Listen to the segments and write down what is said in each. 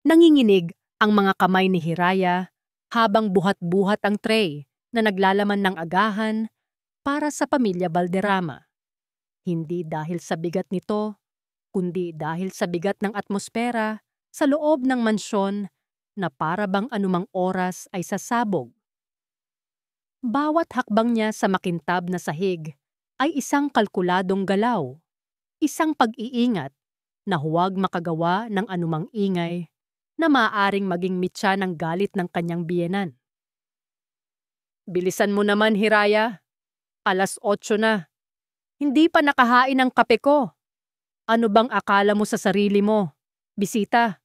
Nanginginig ang mga kamay ni Hiraya habang buhat-buhat ang tray na naglalaman ng agahan para sa pamilya Valderrama. Hindi dahil sa bigat nito, kundi dahil sa bigat ng atmosfera sa loob ng mansyon na para bang anumang oras ay sasabog. Bawat hakbang niya sa makintab na sahig ay isang kalkuladong galaw, isang pag-iingat na huwag makagawa ng anumang ingay na maaaring maging mitya ng galit ng kanyang biyenan. Bilisan mo naman, Hiraya. 8:00 na. Hindi pa nakahain ang kape ko. Ano bang akala mo sa sarili mo? Bisita.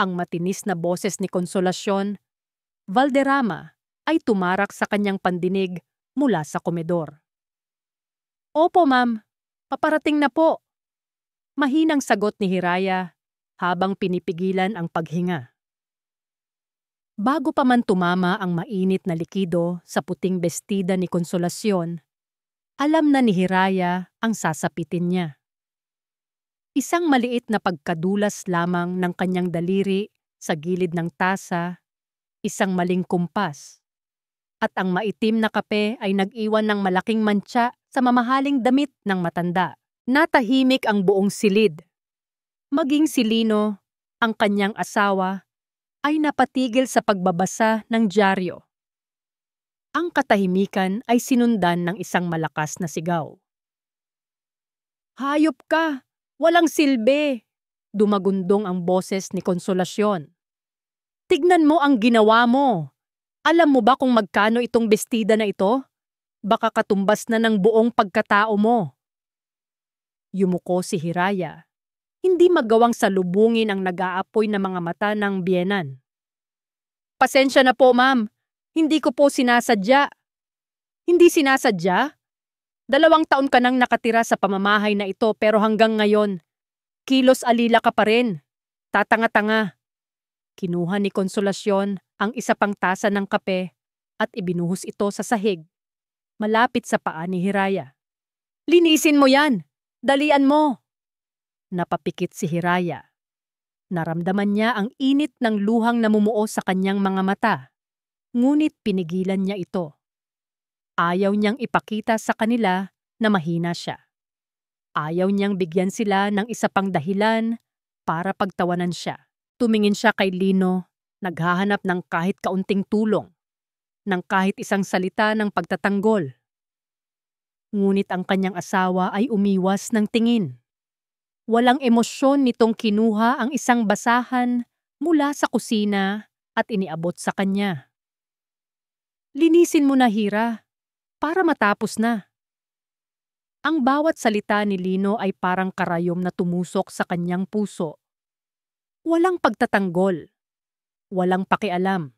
Ang matinis na boses ni Konsolasyon, Valderrama, ay tumarak sa kanyang pandinig mula sa komedor. Opo, ma'am. Paparating na po. Mahinang sagot ni Hiraya habang pinipigilan ang paghinga. Bago pa man tumama ang mainit na likido sa puting bestida ni Konsolasyon, alam na ni Hiraya ang sasapitin niya. Isang maliit na pagkadulas lamang ng kanyang daliri sa gilid ng tasa, isang maling kumpas, at ang maitim na kape ay nag-iwan ng malaking mantsa sa mamahaling damit ng matanda. Natahimik ang buong silid. Maging si Lino, ang kanyang asawa, ay napatigil sa pagbabasa ng dyaryo. Ang katahimikan ay sinundan ng isang malakas na sigaw. Hayop ka! Walang silbi! Dumagundong ang boses ni Konsolasyon. Tignan mo ang ginawa mo! Alam mo ba kung magkano itong bestida na ito? Baka katumbas na ng buong pagkatao mo. Yumuko si Hiraya. Hindi magawang salubungin ang nag-aapoy na mga mata ng biyenan. Pasensya na po, ma'am. Hindi ko po sinasadya. Hindi sinasadya? 2 taon ka nang nakatira sa pamamahay na ito pero hanggang ngayon, kilos alila ka pa rin. Tatanga-tanga. Kinuha ni Konsolasyon ang isa pang tasa ng kape at ibinuhos ito sa sahig, malapit sa paa ni Hiraya. Linisin mo yan! Dalian mo! Napapikit si Hiraya. Naramdaman niya ang init ng luhang namumuo sa kanyang mga mata, ngunit pinigilan niya ito. Ayaw niyang ipakita sa kanila na mahina siya. Ayaw niyang bigyan sila ng isa pang dahilan para pagtawanan siya. Tumingin siya kay Lino, naghahanap ng kahit kaunting tulong, ng kahit isang salita ng pagtatanggol. Ngunit ang kanyang asawa ay umiwas ng tingin. Walang emosyon nitong kinuha ang isang basahan mula sa kusina at iniabot sa kanya. Linisin mo na, Hira, para matapos na. Ang bawat salita ni Lino ay parang karayom na tumusok sa kanyang puso. Walang pagtatanggol, walang pakialam,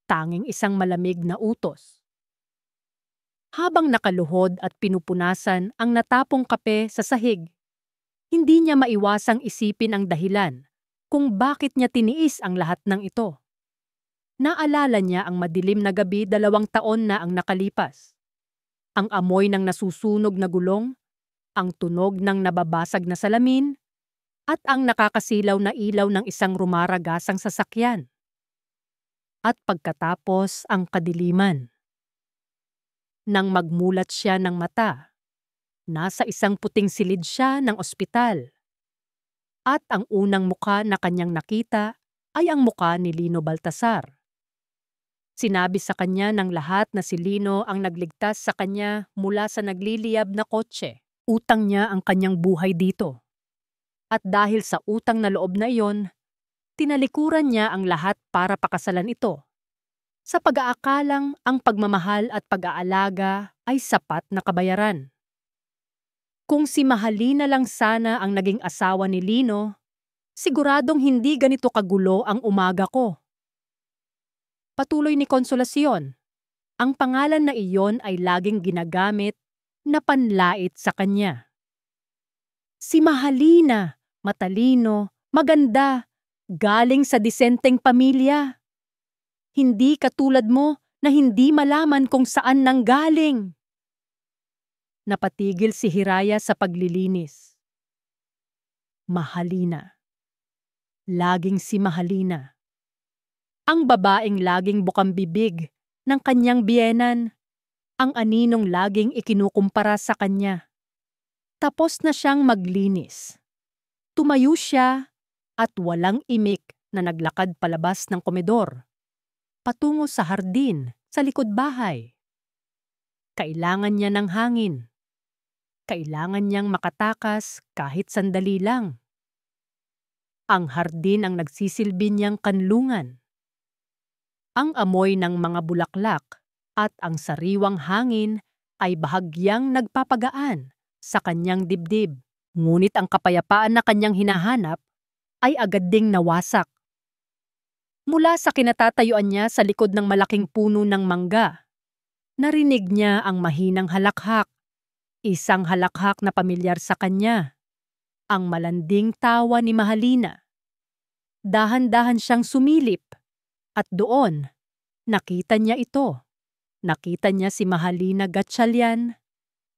tanging isang malamig na utos. Habang nakaluhod at pinupunasan ang natapong kape sa sahig, hindi niya maiwasang isipin ang dahilan kung bakit niya tiniis ang lahat ng ito. Naalala niya ang madilim na gabi 2 taon na ang nakalipas. Ang amoy ng nasusunog na gulong, ang tunog ng nababasag na salamin, at ang nakakasilaw na ilaw ng isang rumaragasang sasakyan. At pagkatapos ang kadiliman. Nang magmulat siya ng mata, nasa isang puting silid siya ng ospital. At ang unang muka na kanyang nakita ay ang muka ni Lino Baltasar. Sinabi sa kanya ng lahat na si Lino ang nagligtas sa kanya mula sa nagliliyab na kotse. Utang niya ang kanyang buhay dito. At dahil sa utang na loob na iyon, tinalikuran niya ang lahat para pakasalan ito. Sa pag-aakalang ang pagmamahal at pag-aalaga ay sapat na kabayaran. Kung si Mahalina lang sana ang naging asawa ni Lino, siguradong hindi ganito kagulo ang umaga ko. Patuloy ni Konsolasyon, ang pangalan na iyon ay laging ginagamit na panlait sa kanya. Si Mahalina, matalino, maganda, galing sa disenteng pamilya. Hindi katulad mo na hindi malaman kung saan nanggaling. Napatigil si Hiraya sa paglilinis. Mahalina. laging si Mahalina. Ang babaeng laging bukang bibig ng kanyang biyenan, ang aninong laging ikinukumpara sa kanya. Tapos na siyang maglinis. Tumayo siya at walang imik na naglakad palabas ng komedor, patungo sa hardin sa likod bahay. Kailangan niya ng hangin. Kailangan niyang makatakas kahit sandali lang. Ang hardin ang nagsisilbi niyang kanlungan. Ang amoy ng mga bulaklak at ang sariwang hangin ay bahagyang nagpapagaan sa kanyang dibdib. Ngunit ang kapayapaan na kanyang hinahanap ay agad ding nawasak. Mula sa kinatatayuan niya sa likod ng malaking puno ng mangga, narinig niya ang mahinang halakhak. Isang halakhak na pamilyar sa kanya. Ang malanding tawa ni Mahalina. Dahan-dahan siyang sumilip at doon, nakita niya ito. Nakita niya si Mahalina Gatchalian.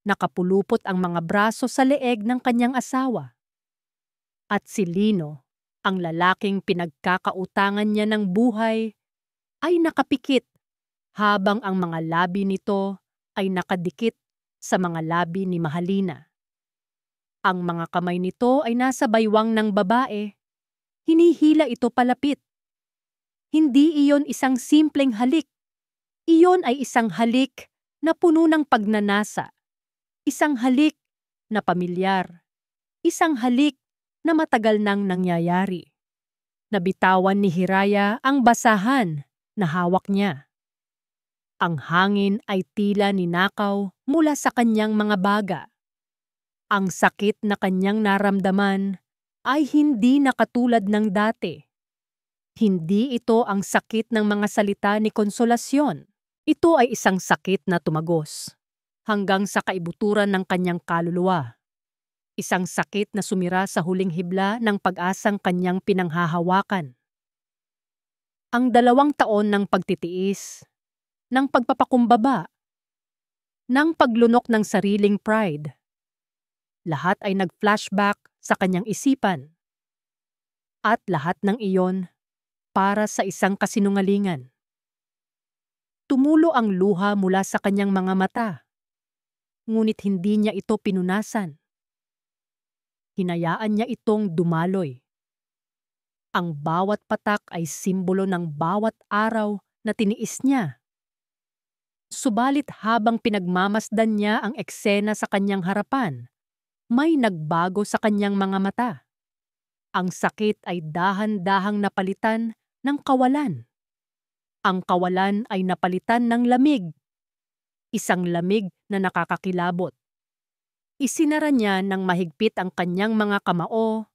Nakapulupot ang mga braso sa leeg ng kanyang asawa. At si Lino, ang lalaking pinagkakautangan niya ng buhay, ay nakapikit habang ang mga labi nito ay nakadikit sa mga labi ni Mahalina. Ang mga kamay nito ay nasa baywang ng babae. Hinihila ito palapit. Hindi iyon isang simpleng halik. Iyon ay isang halik na puno ng pagnanasa. Isang halik na pamilyar. Isang halik na matagal nang nangyayari. Nabitawan ni Hiraya ang basahan na hawak niya. Ang hangin ay tila ninakaw mula sa kanyang mga baga. Ang sakit na kanyang naramdaman ay hindi na katulad ng dati. Hindi ito ang sakit ng mga salita ni Konsolasyon. Ito ay isang sakit na tumagos hanggang sa kaibuturan ng kanyang kaluluwa. Isang sakit na sumira sa huling hibla ng pag-asang kanyang pinanghahawakan. Ang 2 taon ng pagtitiis, ng pagpapakumbaba, ng paglunok ng sariling pride. Lahat ay nag-flashback sa kanyang isipan. At lahat ng iyon para sa isang kasinungalingan. Tumulo ang luha mula sa kanyang mga mata. Ngunit hindi niya ito pinunasan. Hinayaan niya itong dumaloy. Ang bawat patak ay simbolo ng bawat araw na tiniis niya. Subalit habang pinagmamasdan niya ang eksena sa kanyang harapan, may nagbago sa kanyang mga mata. Ang sakit ay dahan-dahang napalitan ng kawalan. Ang kawalan ay napalitan ng lamig. Isang lamig na nakakakilabot. Isinara niya ng mahigpit ang kanyang mga kamao.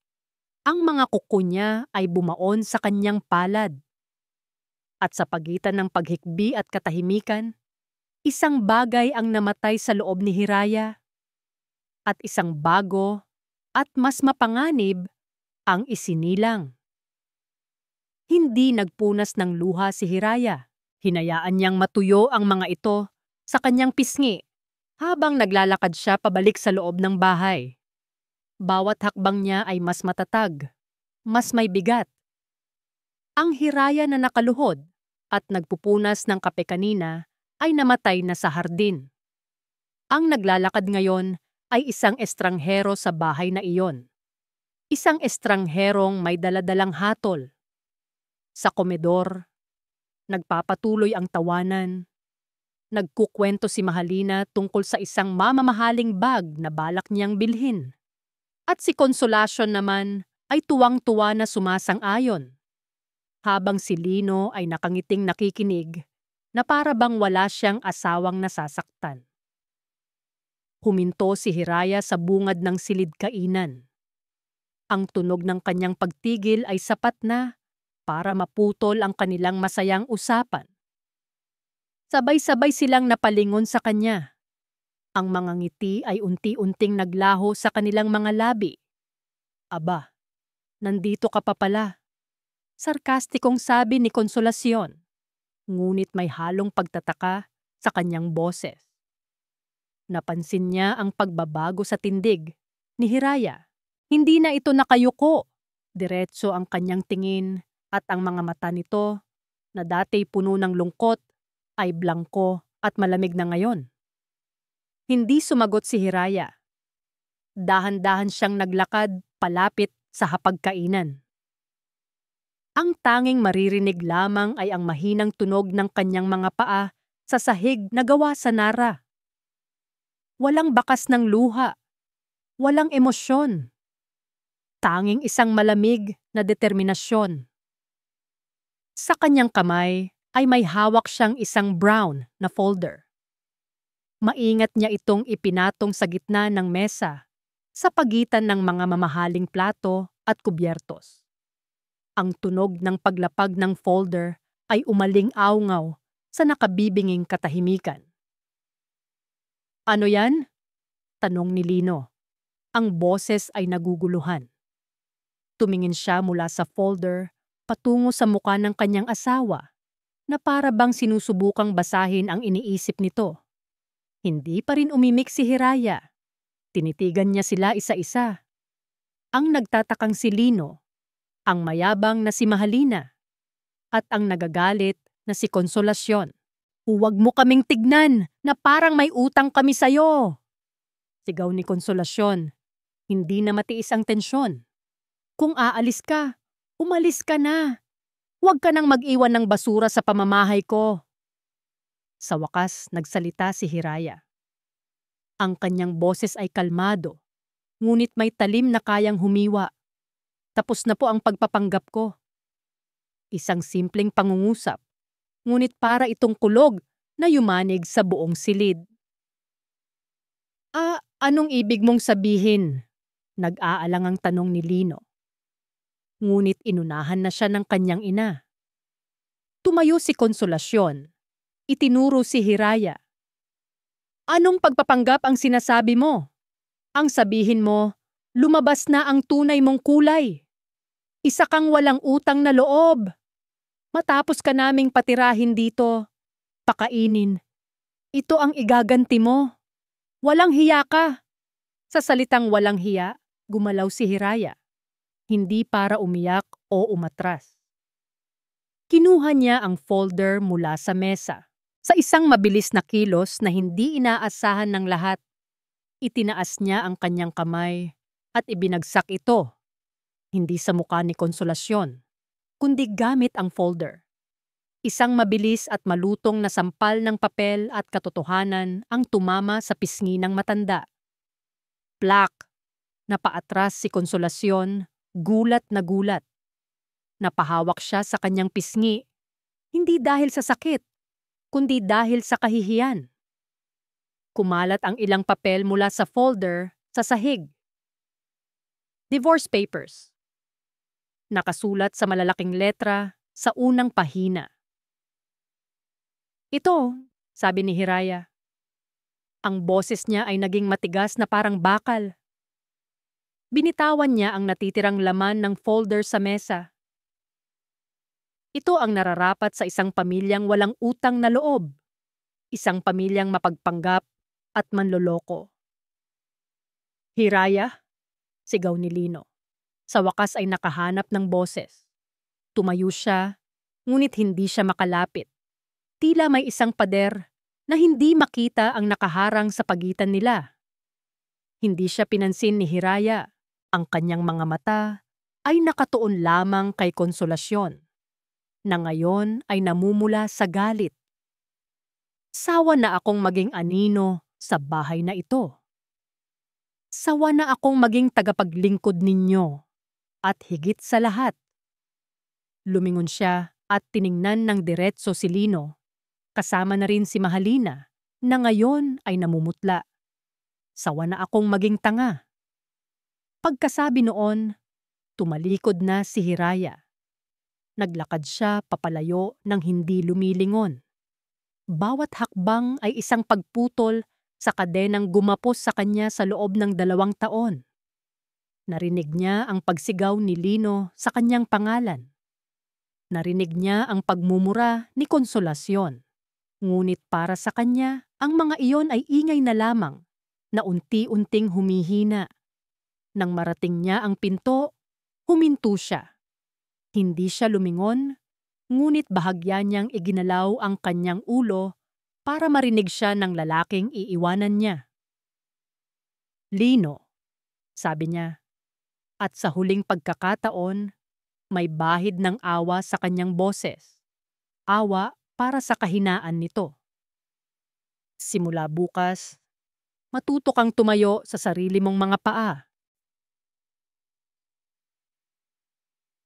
Ang mga kuko niya ay bumaon sa kanyang palad. At sa pagitan ng paghikbi at katahimikan, isang bagay ang namatay sa loob ni Hiraya. At isang bago at mas mapanganib ang isinilang. Hindi nagpunas ng luha si Hiraya. Hinayaan niyang matuyo ang mga ito sa kanyang pisngi habang naglalakad siya pabalik sa loob ng bahay. Bawat hakbang niya ay mas matatag, mas may bigat. Ang Hiraya na nakaluhod at nagpupunas ng kape kanina ay namatay na sa hardin. Ang naglalakad ngayon ay isang estranghero sa bahay na iyon. Isang estrangherong may daladalang hatol. Sa komedor, nagpapatuloy ang tawanan. Nagkukwento si Mahalina tungkol sa isang mamamahaling bag na balak niyang bilhin. At si Konsolasyon naman ay tuwang-tuwa na sumasang-ayon. Habang si Lino ay nakangiting nakikinig na para bang wala siyang asawang nasasaktan. Huminto si Hiraya sa bungad ng silid-kainan. Ang tunog ng kanyang pagtigil ay sapat na para maputol ang kanilang masayang usapan. Sabay-sabay silang napalingon sa kanya. Ang mga ngiti ay unti-unting naglaho sa kanilang mga labi. Aba, nandito ka pa pala. Sarkastikong sabi ni Konsolasyon. Ngunit may halong pagtataka sa kanyang boses. Napansin niya ang pagbabago sa tindig ni Hiraya. Hindi na ito nakayuko. Diretso ang kanyang tingin at ang mga mata nito na dati puno ng lungkot ay blangko at malamig na ngayon. Hindi sumagot si Hiraya. Dahan-dahan siyang naglakad palapit sa hapagkainan. Ang tanging maririnig lamang ay ang mahinang tunog ng kanyang mga paa sa sahig na gawa sa nara. Walang bakas ng luha, walang emosyon. Tanging isang malamig na determinasyon. Sa kanyang kamay ay may hawak siyang isang brown na folder. Maingat niya itong ipinatong sa gitna ng mesa sa pagitan ng mga mamahaling plato at kubyertos. Ang tunog ng paglapag ng folder ay umaling-awngaw sa nakabibinging katahimikan. "Ano yan?" tanong ni Lino. Ang boses ay naguguluhan. Tumingin siya mula sa folder patungo sa muka ng kanyang asawa na para bang sinusubukang basahin ang iniisip nito. Hindi pa rin umimik si Hiraya. Tinitigan niya sila isa-isa. Ang nagtatakang si Lino, ang mayabang na si Mahalina, at ang nagagalit na si Konsolasyon. "Huwag mo kaming tignan na parang may utang kami sa'yo!" Sigaw ni Konsolasyon. Hindi na matiis ang tensyon. "Kung aalis ka, umalis ka na. Huwag ka nang mag-iwan ng basura sa pamamahay ko." Sa wakas, nagsalita si Hiraya. Ang kanyang boses ay kalmado, ngunit may talim na kayang humiwa. "Tapos na po ang pagpapanggap ko." Isang simpleng pangungusap, ngunit para itong kulog na yumanig sa buong silid. Anong ibig mong sabihin?" Nag-aalangang tanong ni Lino. Ngunit inunahan na siya ng kanyang ina. Tumayo si Konsolasyon. Itinuro si Hiraya. "Anong pagpapanggap ang sinasabi mo? Ang sabihin mo, lumabas na ang tunay mong kulay. Isa kang walang utang na loob. Matapos ka naming patirahin dito, pakainin. Ito ang igaganti mo. Walang hiya ka." Sa salitang walang hiya, gumalaw si Hiraya. Hindi para umiyak o umatras. Kinuha niya ang folder mula sa mesa. Sa isang mabilis na kilos na hindi inaasahan ng lahat, itinaas niya ang kanyang kamay at ibinagsak ito. Hindi sa mukha ni Konsolasyon, kundi gamit ang folder. Isang mabilis at malutong na sampal ng papel at katotohanan ang tumama sa pisngi ng matanda. Plak! Napaatras si Konsolasyon, gulat na gulat. Napahawak siya sa kanyang pisngi, hindi dahil sa sakit, kundi dahil sa kahihiyan. Kumalat ang ilang papel mula sa folder sa sahig. Divorce papers. Nakasulat sa malalaking letra sa unang pahina. "Ito," sabi ni Hiraya. Ang boses niya ay naging matigas na parang bakal. Binitawan niya ang natitirang laman ng folder sa mesa. "Ito ang nararapat sa isang pamilyang walang utang na loob. Isang pamilyang mapagpanggap at manloloko." "Hiraya?" sigaw ni Lino. Sa wakas ay nakahanap ng boses. Tumayo siya, ngunit hindi siya makalapit. Tila may isang pader na hindi makita ang nakaharang sa pagitan nila. Hindi siya pinansin ni Hiraya. Ang kanyang mga mata ay nakatuon lamang kay Konsolasyon, na ngayon ay namumula sa galit. "Sawa na akong maging anino sa bahay na ito. Sawa na akong maging tagapaglingkod ninyo. At higit sa lahat." Lumingon siya at tiningnan ng diretso si Lino, kasama na rin si Mahalina, na ngayon ay namumutla. "Sawa na akong maging tanga." Pagkasabi noon, tumalikod na si Hiraya. Naglakad siya papalayo ng hindi lumilingon. Bawat hakbang ay isang pagputol sa kadenang gumapos sa kanya sa loob ng 2 taon. Narinig niya ang pagsigaw ni Lino sa kanyang pangalan. Narinig niya ang pagmumura ni Konsolasyon. Ngunit para sa kanya, ang mga iyon ay ingay na lamang na unti-unting humihina. Nang marating niya ang pinto, Huminto siya. Hindi siya lumingon, ngunit bahagya niyang iginalaw ang kanyang ulo para marinig siya ng lalaking iiwanan niya. Lino, sabi niya, at sa huling pagkakataon, may bahid ng awa sa kanyang boses. Awa para sa kahinaan nito. Simula bukas, matuto kang tumayo sa sarili mong mga paa.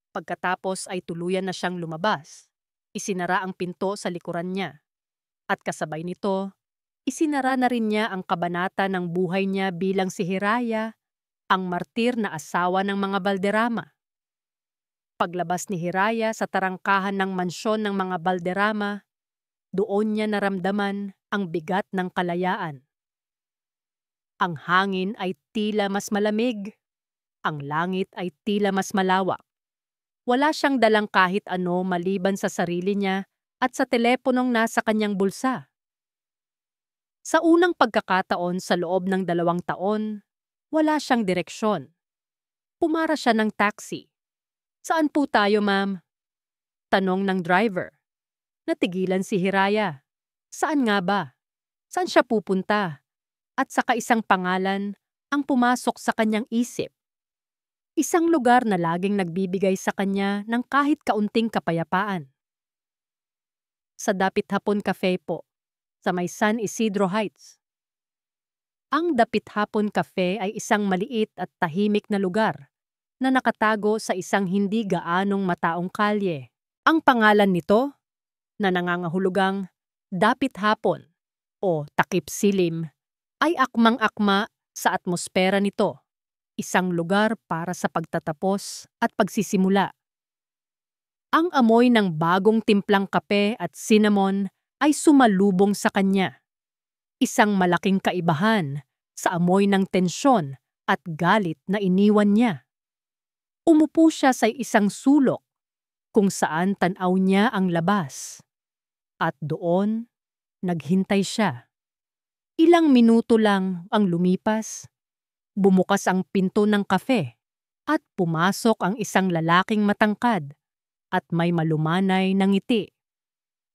Pagkatapos ay tuluyan na siyang lumabas. Isinara ang pinto sa likuran niya. At kasabay nito, isinara na rin niya ang kabanata ng buhay niya bilang si Hiraya, ang martir na asawa ng mga Balderrama. Paglabas ni Hiraya sa tarangkahan ng mansyon ng mga Balderrama, doon niya naramdaman ang bigat ng kalayaan. Ang hangin ay tila mas malamig, ang langit ay tila mas malawak. Wala siyang dalang kahit ano maliban sa sarili niya at sa teleponong nasa kanyang bulsa. Sa unang pagkakataon sa loob ng 2 taon, wala siyang direksyon. Pumara siya ng taxi. "Saan po tayo, ma'am?" Tanong ng driver. Natigilan si Hiraya. Saan nga ba? Saan siya pupunta? At saka isang pangalan ang pumasok sa kanyang isip. Isang lugar na laging nagbibigay sa kanya ng kahit kaunting kapayapaan. Sa Dapit Hapon Cafe po, sa may San Isidro Heights. Ang Dapit Hapon Cafe ay isang maliit at tahimik na lugar na nakatago sa isang hindi gaanong mataong kalye. Ang pangalan nito, na nangangahulugang Dapit Hapon o Takip Silim, ay akmang-akma sa atmosfera nito. Isang lugar para sa pagtatapos at pagsisimula. Ang amoy ng bagong timplang kape at cinnamon ay sumalubong sa kanya. Isang malaking kaibahan sa amoy ng tensyon at galit na iniwan niya. Umupo siya sa isang sulok kung saan tanaw niya ang labas. At doon, naghintay siya. Ilang minuto lang ang lumipas. Bumukas ang pinto ng kafe at pumasok ang isang lalaking matangkad at may malumanay na ngiti.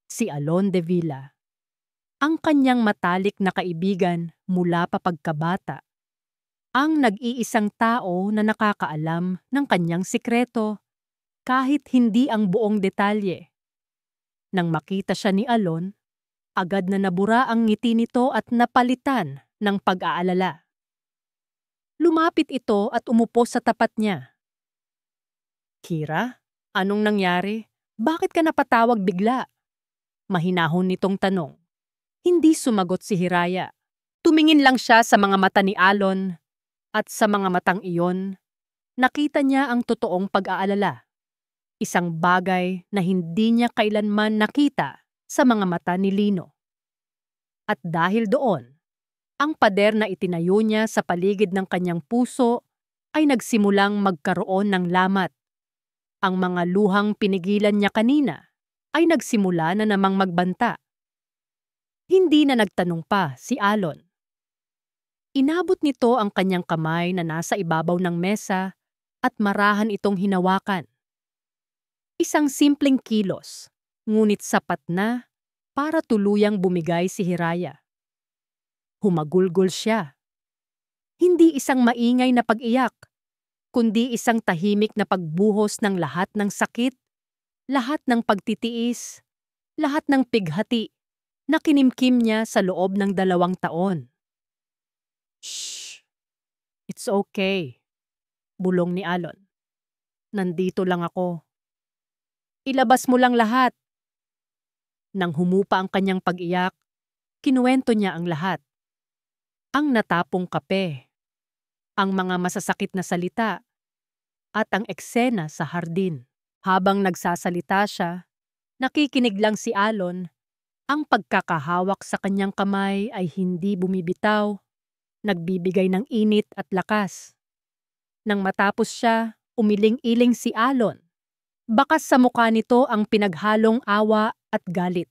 Si Alon de Villa. Ang kanyang matalik na kaibigan mula pa pagkabata. Ang nag-iisang tao na nakakaalam ng kanyang sikreto kahit hindi ang buong detalye. Nang makita siya ni Alon, agad na nabura ang ngiti nito at napalitan ng pag-aalala. Lumapit ito at umupo sa tapat niya. "Kira, anong nangyari? Bakit ka napatawag bigla?" Mahinahon nitong tanong. Hindi sumagot si Hiraya. Tumingin lang siya sa mga mata ni Alon at sa mga matang iyon, nakita niya ang totoong pag-aalala. Isang bagay na hindi niya kailanman nakita sa mga mata ni Lino. At dahil doon, ang pader na itinayo niya sa paligid ng kanyang puso ay nagsimulang magkaroon ng lamat. Ang mga luhang pinigilan niya kanina ay nagsimula na namang magbanta. Hindi na nagtanong pa si Alon. Inabot nito ang kanyang kamay na nasa ibabaw ng mesa at marahan itong hinawakan. Isang simpleng kilos, ngunit sapat na para tuluyang bumigay si Hiraya. Humagulgol siya. Hindi isang maingay na pag-iyak, kundi isang tahimik na pagbuhos ng lahat ng sakit, lahat ng pagtitiis, lahat ng pighati na kinimkim niya sa loob ng 2 taon. "Shh! It's okay," bulong ni Alon. "Nandito lang ako. Ilabas mo lang lahat." Nang humupa ang kanyang pag-iyak, kinuwento niya ang lahat. Ang natapong kape, ang mga masasakit na salita, at ang eksena sa hardin. Habang nagsasalita siya, nakikinig lang si Alon. Ang pagkakahawak sa kanyang kamay ay hindi bumibitaw, nagbibigay ng init at lakas. Nang matapos siya, umiling-iling si Alon. Bakas sa mukha nito ang pinaghalong awa at galit.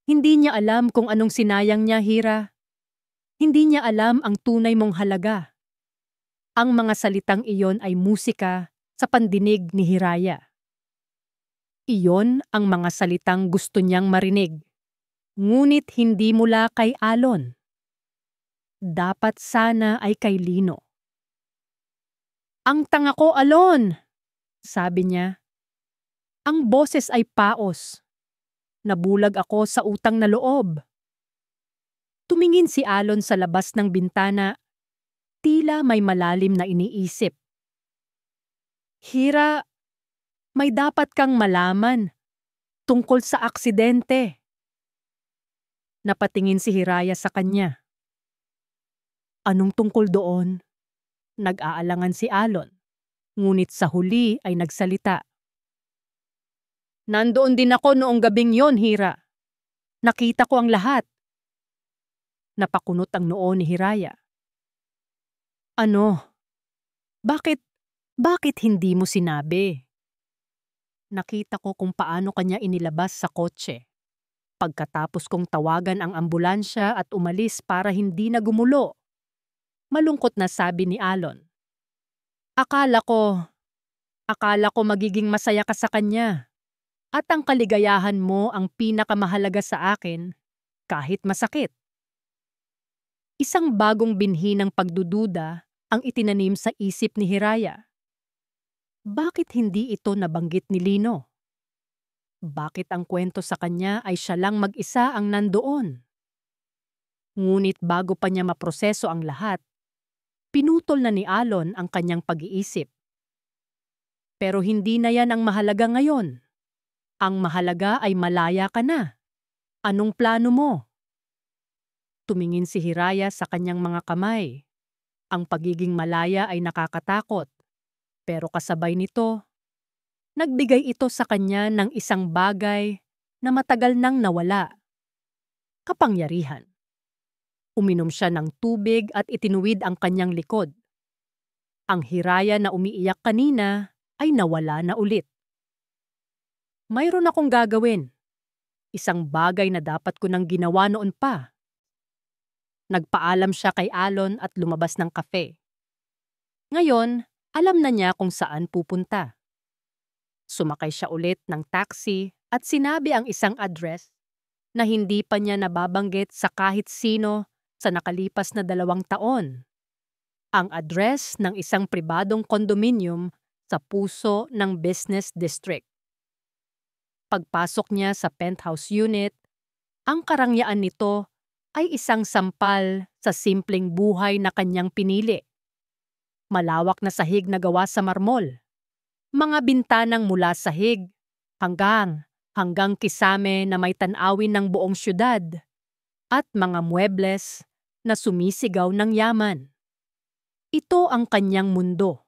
Hindi niya alam kung anong sinayang niya, Hira. Hindi niya alam ang tunay mong halaga. Ang mga salitang iyon ay musika sa pandinig ni Hiraya. Iyon ang mga salitang gusto niyang marinig, ngunit hindi mula kay Alon. Dapat sana ay kay Lino. "Ang tanga ko, Alon!" sabi niya. "Ang boses ay paos. Nabulag ako sa utang na loob." Tumingin si Alon sa labas ng bintana, tila may malalim na iniisip. "Hira, may dapat kang malaman tungkol sa aksidente." Napatingin si Hiraya sa kanya. "Anong tungkol doon?" Nag-aalangan si Alon, ngunit sa huli ay nagsalita. "Nandoon din ako noong gabing yon, Hira. Nakita ko ang lahat." Napakunot ang noo ni Hiraya. "Ano? Bakit hindi mo sinabi?" "Nakita ko kung paano kanya inilabas sa kotse. Pagkatapos kong tawagan ang ambulansya at umalis para hindi na gumulo." Malungkot na sabi ni Alon. Akala ko magiging masaya ka sa kanya. At ang kaligayahan mo ang pinakamahalaga sa akin, kahit masakit." Isang bagong binhi ng pagdududa ang itinanim sa isip ni Hiraya. Bakit hindi ito nabanggit ni Lino? Bakit ang kwento sa kanya ay siya lang mag-isa ang nandoon? Ngunit bago pa niya maproseso ang lahat, pinutol na ni Alon ang kanyang pag-iisip. Pero hindi na yan ang mahalaga ngayon. Ang mahalaga ay malaya ka na. Anong plano mo? Tumingin si Hiraya sa kanyang mga kamay. Ang pagiging malaya ay nakakatakot. Pero kasabay nito, nagbigay ito sa kanya ng isang bagay na matagal nang nawala. Kapangyarihan. Uminom siya ng tubig at itinuwid ang kanyang likod. Ang Hiraya na umiiyak kanina ay nawala na ulit. Mayroon akong gagawin. Isang bagay na dapat ko nang ginawa noon pa. Nagpaalam siya kay Alon at lumabas ng kafe. Ngayon, alam na niya kung saan pupunta. Sumakay siya ulit ng taxi at sinabi ang isang address na hindi pa niya nababanggit sa kahit sino sa nakalipas na 2 taon. Ang address ng isang pribadong kondominium sa puso ng business district. Pagpasok niya sa penthouse unit, ang karangyaan nito ay isang sampal sa simpleng buhay na kanyang pinili. Malawak na sahig na gawa sa marmol. Mga bintanang mula sahig hanggang kisame na may tanawin ng buong syudad. At mga muebles na sumisigaw ng yaman. Ito ang kanyang mundo.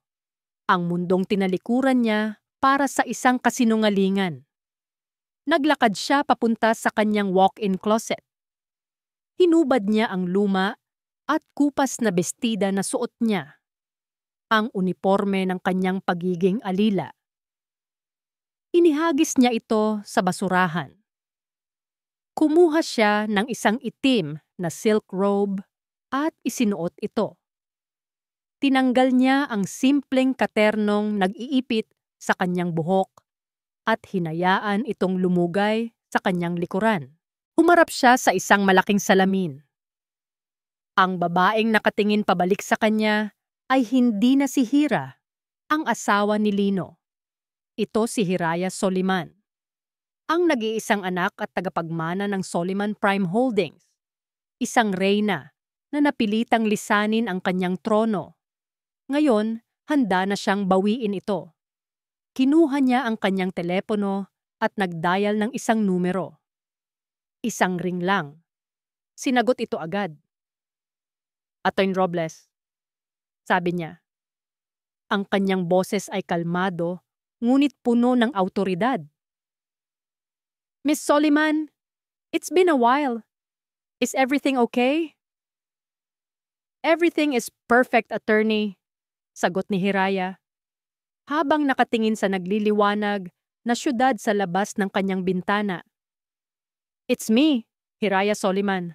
Ang mundong tinalikuran niya para sa isang kasinungalingan. Naglakad siya papunta sa kanyang walk-in closet. Hinubad niya ang luma at kupas na bestida na suot niya. Ang uniforme ng kanyang pagiging alila. Inihagis niya ito sa basurahan. Kumuha siya ng isang itim na silk robe at isinuot ito. Tinanggal niya ang simpleng katernong nag-iipit sa kanyang buhok at hinayaan itong lumugay sa kanyang likuran. Humarap siya sa isang malaking salamin. Ang babaeng nakatingin pabalik sa kanya ay hindi na si Hira, ang asawa ni Lino. Ito si Hiraya Soliman, ang nag-iisang anak at tagapagmana ng Soliman Prime Holdings, isang reyna na napilitang lisanin ang kanyang trono. Ngayon, handa na siyang bawiin ito. Kinuha niya ang kanyang telepono at nag-dial ng isang numero. Isang ring lang. Sinagot ito agad. "Atty. Robles," sabi niya. Ang kanyang boses ay kalmado, ngunit puno ng awtoridad. "Miss Soliman, it's been a while. Is everything okay?" "Everything is perfect, attorney," sagot ni Hiraya, habang nakatingin sa nagliliwanag na syudad sa labas ng kanyang bintana. "It's me, Hiraya Soliman.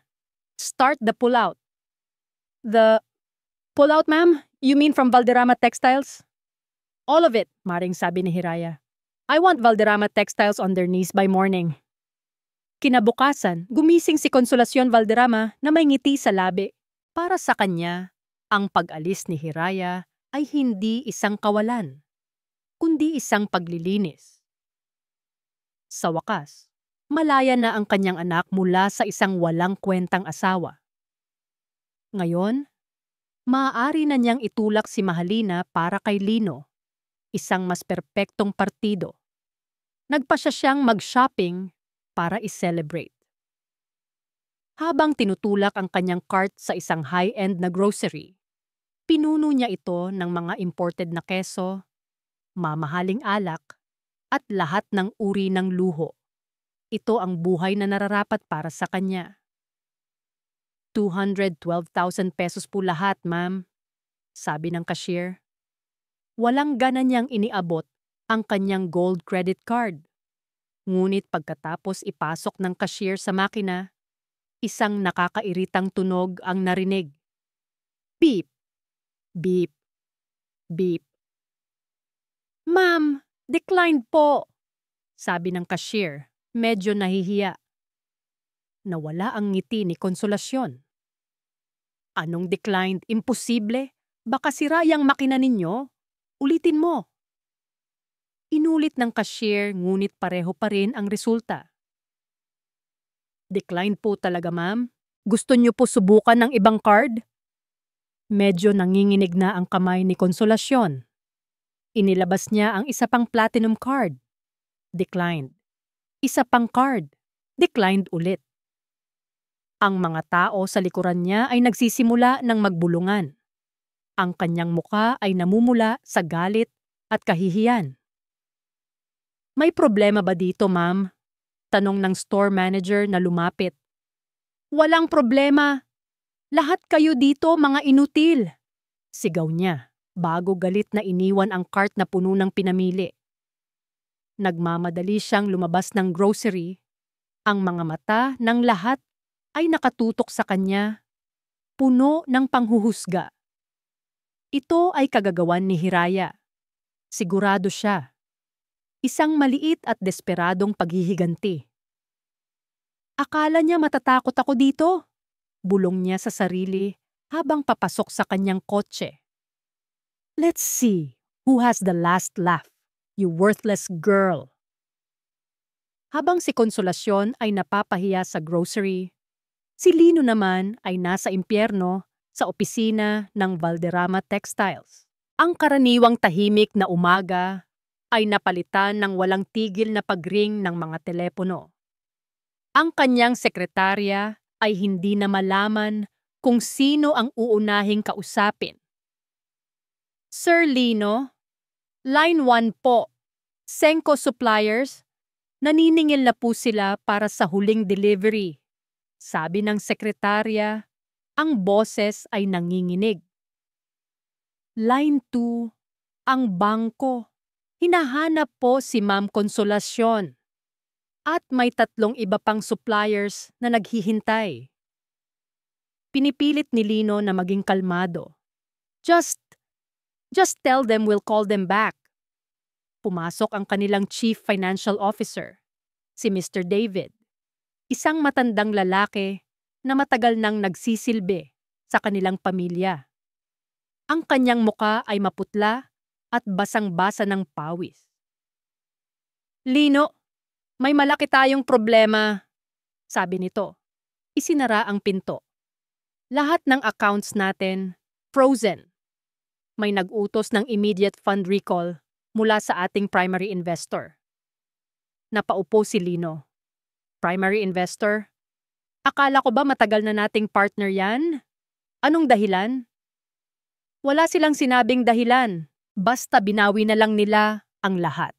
Start the pullout." "The pullout, ma'am? You mean from Valderrama Textiles? All of it, maring sabi ni Hiraya. I want Valderrama Textiles on their knees by morning. Kinabukasan, gumising si Consolacion Valderrama na may ngiti sa labi. Para sa kanya, ang pag-alis ni Hiraya ay hindi isang kawalan, kundi isang paglilinis. Sa wakas, malaya na ang kanyang anak mula sa isang walang kwentang asawa. Ngayon, maaari na niyang itulak si Mahalina para kay Lino, isang mas perpektong partido. Nagpasya siyang mag-shopping para i-celebrate. Habang tinutulak ang kanyang cart sa isang high-end na grocery, pinuno niya ito ng mga imported na keso, mamahaling alak, at lahat ng uri ng luho. Ito ang buhay na nararapat para sa kanya. 212,000 pesos po lahat, ma'am, sabi ng cashier. Walang gana niyang iniabot ang kanyang gold credit card. Ngunit pagkatapos ipasok ng cashier sa makina, isang nakakairitang tunog ang narinig. Beep, beep, beep. Ma'am, declined po, sabi ng cashier, medyo nahihiya. Nawala ang ngiti ni Consolacion. Anong declined? Imposible. Baka sira yung makina ninyo. Ulitin mo. Inulit ng cashier ngunit pareho pa rin ang resulta. Declined po talaga, ma'am. Gusto niyo po subukan ng ibang card? Medyo nanginginig na ang kamay ni Consolacion. Inilabas niya ang isa pang platinum card. Declined. Isa pang card. Declined ulit. Ang mga tao sa likuran niya ay nagsisimula ng magbulungan. Ang kanyang muka ay namumula sa galit at kahihiyan. May problema ba dito, ma'am? Tanong ng store manager na lumapit. Walang problema. Lahat kayo dito mga inutil. Sigaw niya bago galit na iniwan ang cart na puno ng pinamili. Nagmamadali siyang lumabas ng grocery. Ang mga mata ng lahat ay nakatutok sa kanya, puno ng panghuhusga. Ito ay kagagawan ni Hiraya. Sigurado siya. Isang maliit at desperadong paghihiganti. Akala niya matatakot ako dito. Bulong niya sa sarili habang papasok sa kanyang kotse. Let's see who has the last laugh, you worthless girl. Habang si Consolacion ay napapahiya sa grocery, si Lino naman ay nasa impyerno sa opisina ng Valderrama Textiles. Ang karaniwang tahimik na umaga ay napalitan ng walang tigil na pagring ng mga telepono. Ang kanyang sekretarya ay hindi na malaman kung sino ang uunahing kausapin. Sir Lino, line 1 po, Senko Suppliers, naniningil na po sila para sa huling delivery. Sabi ng sekretarya, ang boses ay nanginginig. Line 2, ang bangko. Hinahanap po si Ma'am Consolacion. At may 3 iba pang suppliers na naghihintay. Pinipilit ni Lino na maging kalmado. Just tell them we'll call them back. Pumasok ang kanilang Chief Financial Officer, si Mr. David. Isang matandang lalaki na matagal nang nagsisilbi sa kanilang pamilya. Ang kanyang muka ay maputla at basang-basa ng pawis. Lino, may malaki tayong problema, sabi nito. Isinara ang pinto. Lahat ng accounts natin, frozen. May nag-utos ng immediate fund recall mula sa ating primary investor. Napaupo si Lino. Primary investor? Akala ko ba matagal na nating partner yan? Anong dahilan? Wala silang sinabing dahilan. Basta binawi na lang nila ang lahat.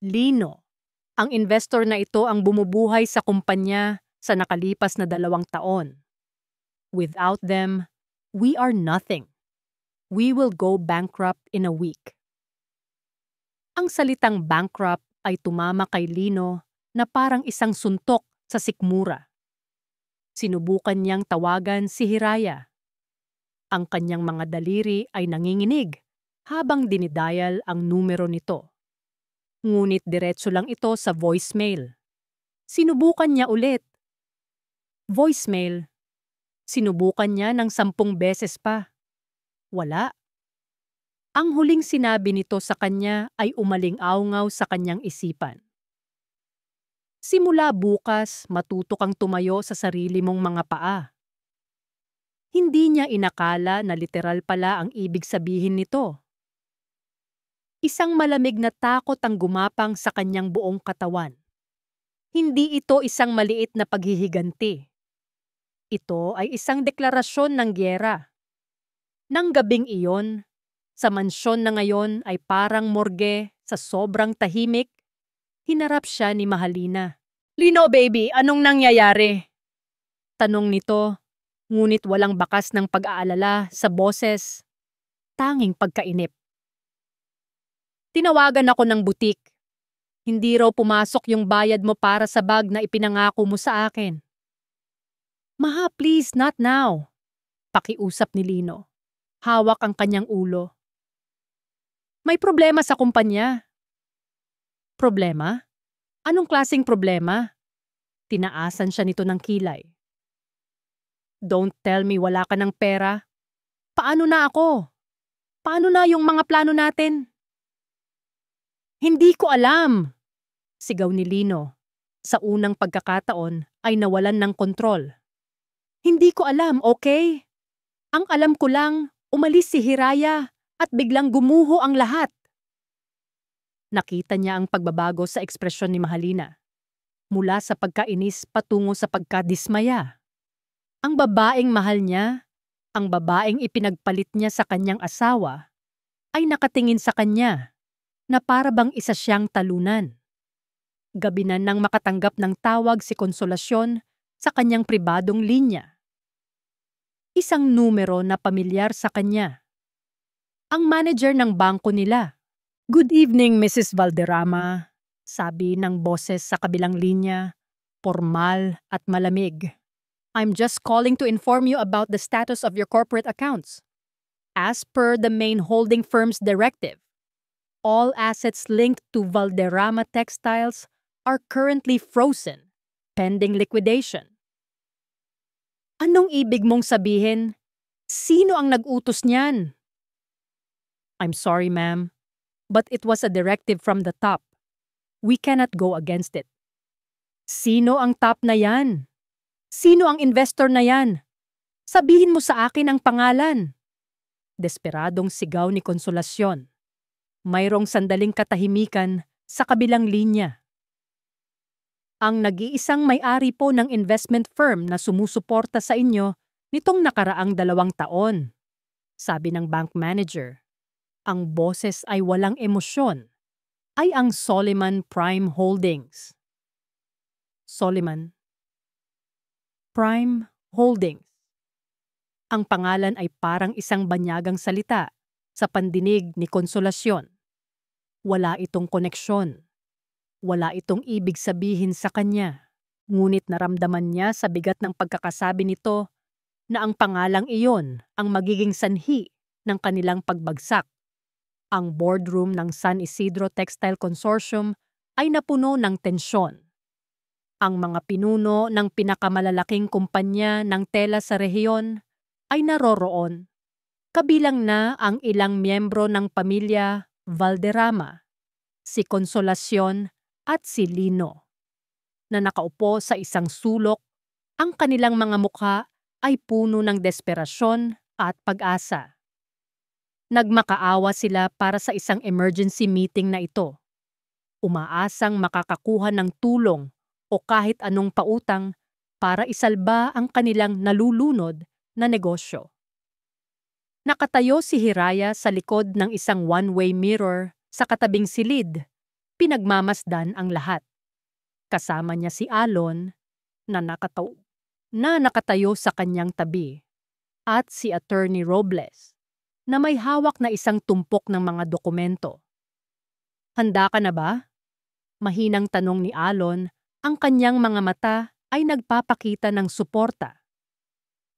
Lino, ang investor na ito ang bumubuhay sa kumpanya sa nakalipas na 2 taon. Without them, we are nothing. We will go bankrupt in a week. Ang salitang bankrupt ay tumama kay Lino na parang isang suntok sa sikmura. Sinubukan niyang tawagan si Hiraya. Ang kanyang mga daliri ay nanginginig habang dinidayal ang numero nito. Ngunit diretso lang ito sa voicemail. Sinubukan niya ulit. Voicemail. Sinubukan niya ng 10 beses pa. Wala. Ang huling sinabi nito sa kanya ay umaling-awngaw sa kanyang isipan. Simula bukas, matuto kang tumayo sa sarili mong mga paa. Hindi niya inakala na literal pala ang ibig sabihin nito. Isang malamig na takot ang gumapang sa kanyang buong katawan. Hindi ito isang maliit na paghihiganti. Ito ay isang deklarasyon ng giyera. Nang gabing iyon, sa mansyon na ngayon ay parang morgue sa sobrang tahimik, hinarap siya ni Mahalina. "Lino baby, anong nangyayari?" Tanong nito, ngunit walang bakas ng pag-aalala sa boses. Tanging pagkainip. "Tinawagan ako ng butik. Hindi raw pumasok yung bayad mo para sa bag na ipinangako mo sa akin." "Maha, please, not now." Pakiusap ni Lino. Hawak ang kanyang ulo. "May problema sa kumpanya." "Problema? Anong klaseng problema?" Tinaasan siya nito ng kilay. "Don't tell me wala ka ng pera. Paano na ako? Paano na yung mga plano natin?" "Hindi ko alam," sigaw ni Lino. Sa unang pagkakataon ay nawalan ng kontrol. "Hindi ko alam, okay? Ang alam ko lang, umalis si Hiraya at biglang gumuho ang lahat." Nakita niya ang pagbabago sa ekspresyon ni Mahalina. Mula sa pagkainis patungo sa pagkadismaya. Ang babaeng mahal niya, ang babaeng ipinagpalit niya sa kanyang asawa, ay nakatingin sa kanya na para bang isa siyang talunan. Gabi na nang makatanggap ng tawag si Konsolasyon sa kanyang pribadong linya. Isang numero na pamilyar sa kanya. Ang manager ng bangko nila. "Good evening, Mrs. Valderrama," sabi ng boses sa kabilang linya, formal at malamig. "I'm just calling to inform you about the status of your corporate accounts. As per the main holding firm's directive, all assets linked to Valderrama Textiles are currently frozen, pending liquidation." "Anong ibig mong sabihin? Sino ang nag-utos niyan?" "I'm sorry, ma'am, but it was a directive from the top. We cannot go against it." "Sino ang top na yan? Sino ang investor na yan? Sabihin mo sa akin ang pangalan." Desperadong sigaw ni Konsolasyon. Mayroong sandaling katahimikan sa kabilang linya. "Ang nag-iisang may-ari po ng investment firm na sumusuporta sa inyo nitong nakaraang 2 taon," sabi ng bank manager. Ang boses ay walang emosyon. Ay ang Soliman Prime Holdings. Soliman Prime Holdings. Ang pangalan ay parang isang banyagang salita sa pandinig ni Konsolasyon. Wala itong koneksyon. Wala itong ibig sabihin sa kanya. Ngunit naramdaman niya sa bigat ng pagkakasabi nito na ang pangalang iyon ang magiging sanhi ng kanilang pagbagsak. Ang boardroom ng San Isidro Textile Consortium ay napuno ng tensyon. Ang mga pinuno ng pinakamalalaking kumpanya ng tela sa rehiyon ay naroroon. Kabilang na ang ilang miyembro ng pamilya Valderrama, si Konsolasyon at si Lino, na nakaupo sa isang sulok. Ang kanilang mga mukha ay puno ng desperasyon at pag-asa. Nagmakaawa sila para sa isang emergency meeting na ito. Umaasang makakakuha ng tulong o kahit anong pautang para isalba ang kanilang nalulunod na negosyo. Nakatayo si Hiraya sa likod ng isang one-way mirror sa katabing silid. Pinagmamasdan ang lahat. Kasama niya si Alon na nakatayo sa kanyang tabi at si Attorney Robles na may hawak na isang tumpok ng mga dokumento. "Handa ka na ba?" Mahinang tanong ni Alon. Ang kanyang mga mata ay nagpapakita ng suporta.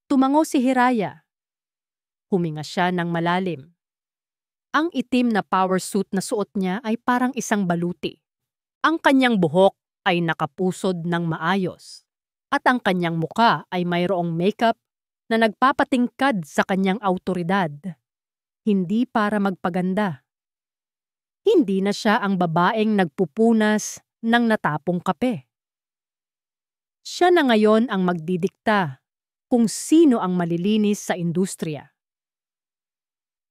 Tumango si Hiraya. Huminga siya ng malalim. Ang itim na power suit na suot niya ay parang isang baluti. Ang kanyang buhok ay nakapusod ng maayos. At ang kanyang muka ay mayroong makeup na nagpapatingkad sa kanyang awtoridad. Hindi para magpaganda. Hindi na siya ang babaeng nagpupunas ng natapong kape. Siya na ngayon ang magdidikta kung sino ang malilinis sa industriya.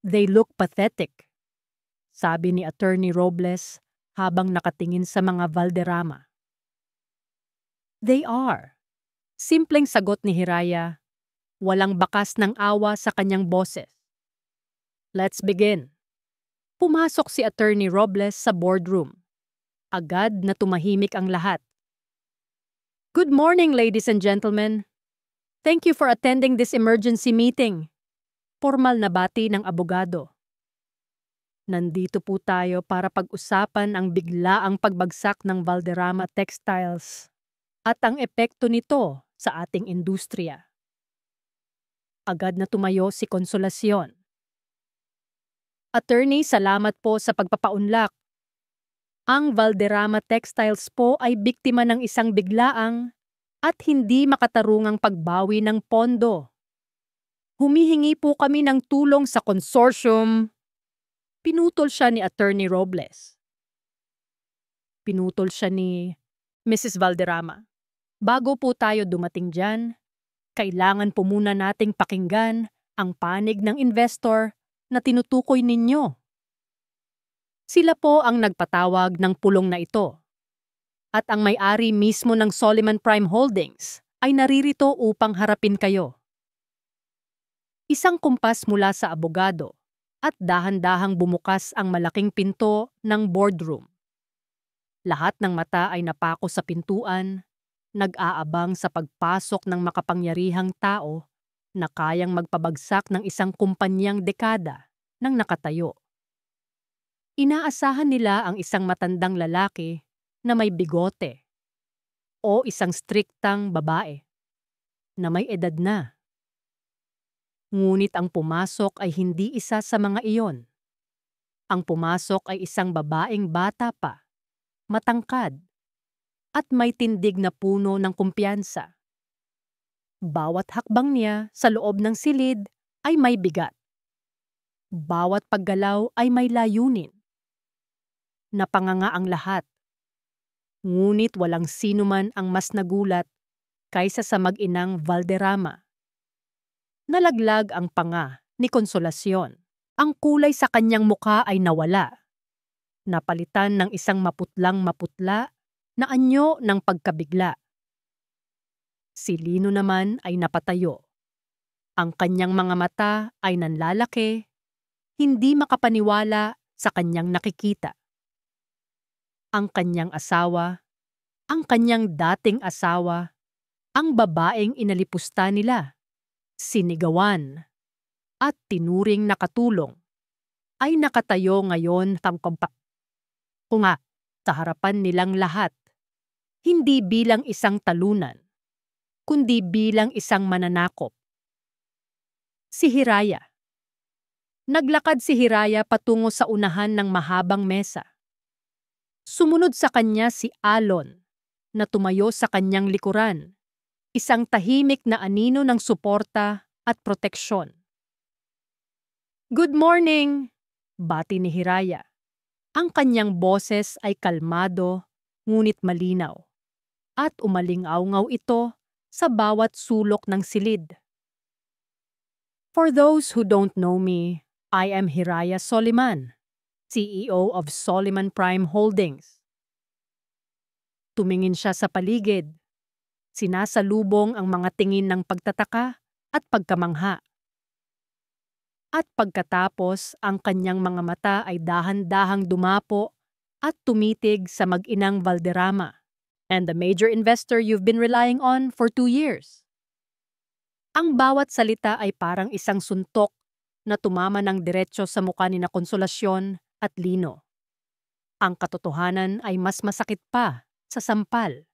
They look pathetic, sabi ni Attorney Robles habang nakatingin sa mga Valderrama. They are. Simpleng sagot ni Hiraya, walang bakas ng awa sa kanyang boses. Let's begin. Pumasok si Attorney Robles sa boardroom. Agad na tumahimik ang lahat. Good morning, ladies and gentlemen. Thank you for attending this emergency meeting. Formal na bati ng abogado. Nandito po tayo para pag-usapan ang biglaang pagbagsak ng Valderrama Textiles at ang epekto nito sa ating industriya. Agad na tumayo si Consolacion. Attorney, salamat po sa pagpapaunlak. Ang Valderrama Textiles po ay biktima ng isang biglaang at hindi makatarungang pagbawi ng pondo. Humihingi po kami ng tulong sa consortium. Pinutol siya ni Attorney Robles. Pinutol siya ni Mrs. Valderrama. Bago po tayo dumating dyan, kailangan po muna nating pakinggan ang panig ng investor na tinutukoy ninyo. Sila po ang nagpatawag ng pulong na ito. At ang may-ari mismo ng Soliman Prime Holdings ay naririto upang harapin kayo. Isang kumpas mula sa abogado at dahan-dahang bumukas ang malaking pinto ng boardroom. Lahat ng mata ay napako sa pintuan, nag-aabang sa pagpasok ng makapangyarihang tao na kayang magpabagsak ng isang kumpanyang dekada ng nakatayo. Inaasahan nila ang isang matandang lalaki na may bigote o isang striktang babae na may edad na. Ngunit ang pumasok ay hindi isa sa mga iyon. Ang pumasok ay isang babaeng bata pa, matangkad, at may tindig na puno ng kumpiyansa. Bawat hakbang niya sa loob ng silid ay may bigat. Bawat paggalaw ay may layunin. Napanganga ang lahat. Ngunit walang sino man ang mas nagulat kaysa sa mag-inang Valderrama. Nalaglag ang panga ni Consolacion. Ang kulay sa kanyang muka ay nawala. Napalitan ng isang maputlang maputla na anyo ng pagkabigla. Si Lino naman ay napatayo. Ang kanyang mga mata ay nanlalaki, hindi makapaniwala sa kanyang nakikita. Ang kanyang asawa, ang kanyang dating asawa, ang babaeng inalipusta nila, sinigawan, at tinuring na katulong, ay nakatayo ngayon sa harapan nilang lahat, hindi bilang isang talunan, kundi bilang isang mananakop. Si Hiraya. Naglakad si Hiraya patungo sa unahan ng mahabang mesa. Sumunod sa kanya si Alon, na tumayo sa kanyang likuran, isang tahimik na anino ng suporta at proteksyon. Good morning, bati ni Hiraya. Ang kanyang boses ay kalmado, ngunit malinaw, at umalingaw-ngaw ito sa bawat sulok ng silid. For those who don't know me, I am Hiraya Soliman, CEO of Soliman Prime Holdings. Tumingin siya sa paligid. Sinasalubong ang mga tingin ng pagtataka at pagkamangha. At pagkatapos, ang kanyang mga mata ay dahan-dahang dumapo at tumitig sa mag-inang Valderrama, and the major investor you've been relying on for 2 years. Ang bawat salita ay parang isang suntok na tumama ng diretso sa mukha ni na Consolacion at Lino. Ang katotohanan ay mas masakit pa sa sampal.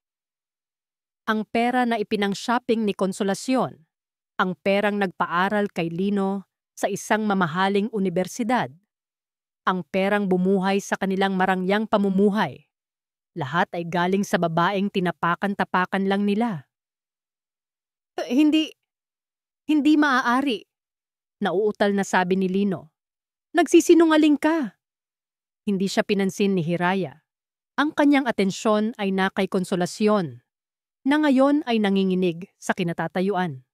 Ang pera na ipinang-shopping ni Consolacion, ang perang nagpaaral kay Lino sa isang mamahaling unibersidad. Ang perang bumuhay sa kanilang marangyang pamumuhay. Lahat ay galing sa babaeng tinapakan-tapakan lang nila. Hindi maaari. Nauutal na sabi ni Lino. Nagsisinungaling ka. Hindi siya pinansin ni Hiraya. Ang kanyang atensyon ay na kay Konsolasyon, na ngayon ay nanginginig sa kinatatayuan.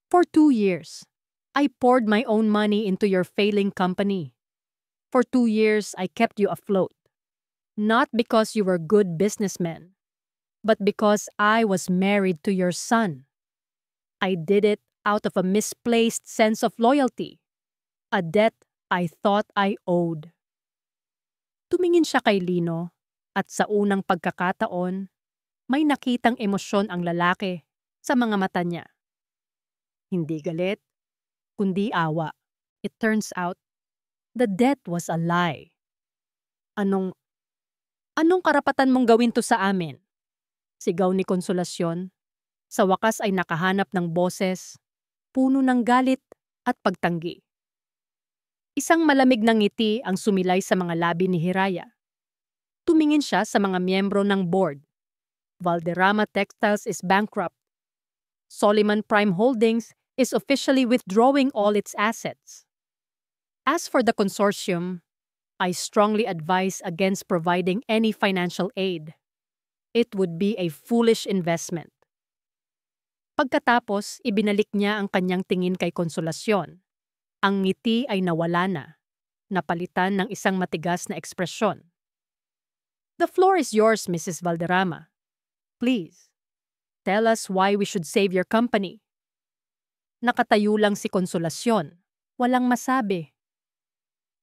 For 2 years, I poured my own money into your failing company. For 2 years, I kept you afloat. Not because you were good businessmen, but because I was married to your son. I did it out of a misplaced sense of loyalty, a debt I thought I owed. Tumingin siya kay Lino at sa unang pagkakataon, may nakitang emosyon ang lalaki sa mga mata niya. Hindi galit, kundi awa. It turns out, the debt was a lie. Anong karapatan mong gawin to sa amin? Sigaw ni Konsolasyon. Sa wakas ay nakahanap ng boses, puno ng galit at pagtanggi. Isang malamig na ngiti ang sumilay sa mga labi ni Hiraya. Tumingin siya sa mga miyembro ng board. Valderrama Textiles is bankrupt. Soliman Prime Holdings is officially withdrawing all its assets. As for the consortium, I strongly advise against providing any financial aid. It would be a foolish investment. Pagkatapos, ibinalik niya ang kanyang tingin kay Konsolasyon. Ang ngiti ay nawala na, napalitan ng isang matigas na ekspresyon. The floor is yours, Mrs. Valderrama. Please, tell us why we should save your company. Nakatayo lang si Konsolasyon, walang masabi.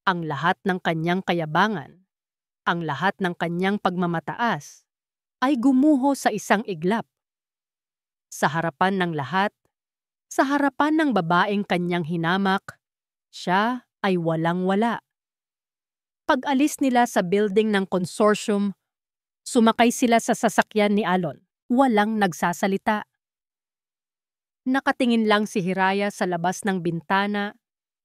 Ang lahat ng kanyang kayabangan, ang lahat ng kanyang pagmamataas, ay gumuho sa isang iglap. Sa harapan ng lahat, sa harapan ng babaeng kanyang hinamak, siya ay walang-wala. Pag-alis nila sa building ng consortium, sumakay sila sa sasakyan ni Alon. Walang nagsasalita. Nakatingin lang si Hiraya sa labas ng bintana,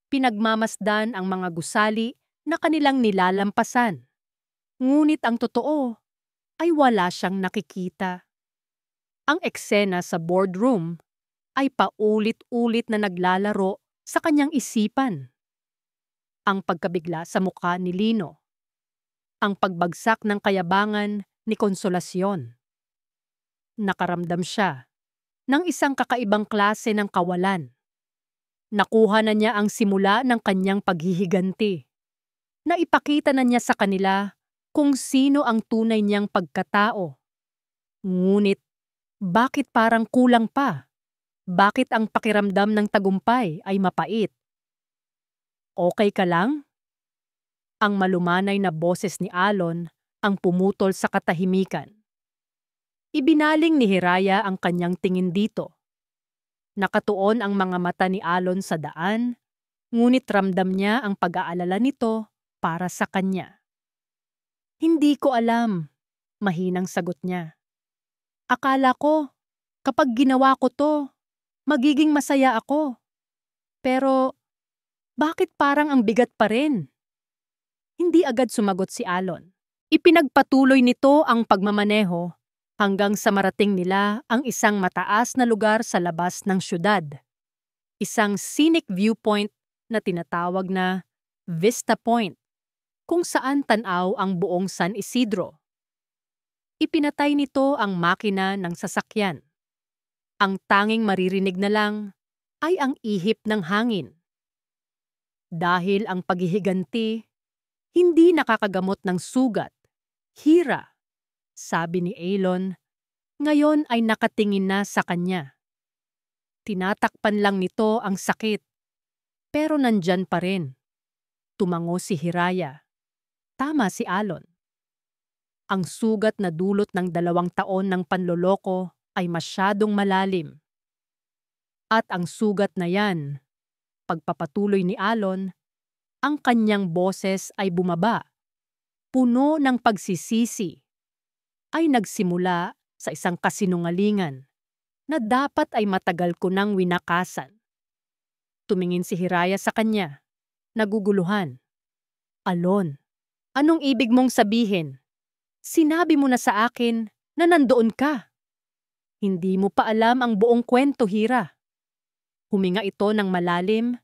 pinagmamasdan ang mga gusali na kanilang nilalampasan. Ngunit ang totoo ay wala siyang nakikita. Ang eksena sa boardroom ay paulit-ulit na naglalaro sa kanyang isipan. Ang pagkabigla sa mukha ni Lino. Ang pagbagsak ng kayabangan ni Konsolasyon. Nakaramdam siya ng isang kakaibang klase ng kawalan. Nakuha na niya ang simula ng kanyang paghihiganti. Naipakita na niya sa kanila kung sino ang tunay niyang pagkatao. Ngunit, bakit parang kulang pa? Bakit ang pakiramdam ng tagumpay ay mapait? Okay ka lang? Ang malumanay na boses ni Alon ang pumutol sa katahimikan. Ibinaling ni Hiraya ang kanyang tingin dito. Nakatuon ang mga mata ni Alon sa daan, ngunit ramdam niya ang pag-aalala nito para sa kanya. Hindi ko alam, mahinang sagot niya. Akala ko, kapag ginawa ko to, magiging masaya ako. Pero, bakit parang ang bigat pa rin? Hindi agad sumagot si Alon. Ipinagpatuloy nito ang pagmamaneho hanggang sa marating nila ang isang mataas na lugar sa labas ng syudad. Isang scenic viewpoint na tinatawag na Vista Point, kung saan tanaw ang buong San Isidro. Ipinatay nito ang makina ng sasakyan. Ang tanging maririnig na lang ay ang ihip ng hangin. Dahil ang paghihiganti, hindi nakakagamot ng sugat, hira, sabi ni Alon, ngayon ay nakatingin na sa kanya. Tinatakpan lang nito ang sakit, pero nandyan pa rin. Tumango si Hiraya. Tama si Alon. Ang sugat na dulot ng 2 taon ng panloloko ay masyadong malalim. At ang sugat na yan, pagpapatuloy ni Alon, ang kanyang boses ay bumaba, puno ng pagsisisi, ay nagsimula sa isang kasinungalingan na dapat ay matagal ko nang winakasan. tumingin si Hiraya sa kanya, naguguluhan. Alon, anong ibig mong sabihin? Sinabi mo na sa akin na nandoon ka. Hindi mo pa alam ang buong kwento, Hira. Huminga ito ng malalim,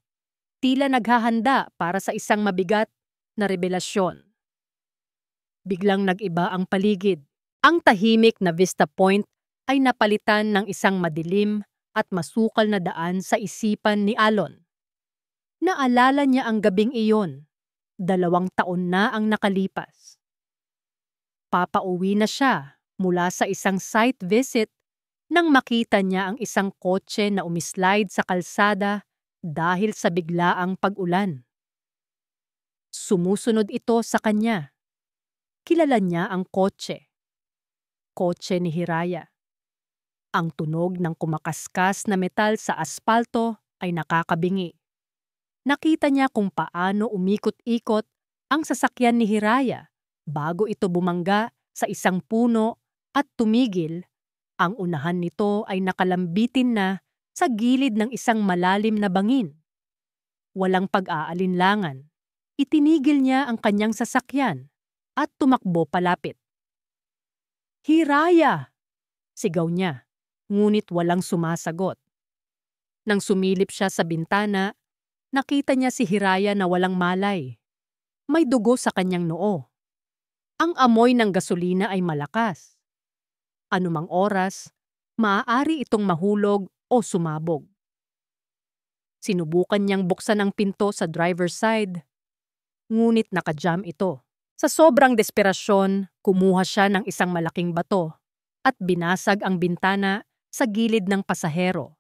tila naghahanda para sa isang mabigat na revelasyon. Biglang nag-iba ang paligid. Ang tahimik na Vista Point ay napalitan ng isang madilim at masukal na daan sa isipan ni Alon. Naalala niya ang gabing iyon. 2 taon na ang nakalipas. Papauwi na siya mula sa isang site visit nang makita niya ang isang kotse na umislide sa kalsada dahil sa biglaang pag-ulan. Sumusunod ito sa kanya. Kilala niya ang kotse. Kotse ni Hiraya. Ang tunog ng kumakaskas na metal sa aspalto ay nakakabingi. Nakita niya kung paano umikot-ikot ang sasakyan ni Hiraya bago ito bumangga sa isang puno at tumigil. Ang unahan nito ay nakalambitin na sa gilid ng isang malalim na bangin. Walang pag-aalinlangan. Itinigil niya ang kanyang sasakyan at tumakbo palapit. "Hiraya!" sigaw niya, ngunit walang sumasagot. Nang sumilip siya sa bintana, nakita niya si Hiraya na walang malay. May dugo sa kanyang noo. Ang amoy ng gasolina ay malakas. Anumang oras, maaari itong mahulog o sumabog. Sinubukan niyang buksan ang pinto sa driver's side, ngunit nakajam ito. Sa sobrang desperasyon, kumuha siya ng isang malaking bato at binasag ang bintana sa gilid ng pasahero.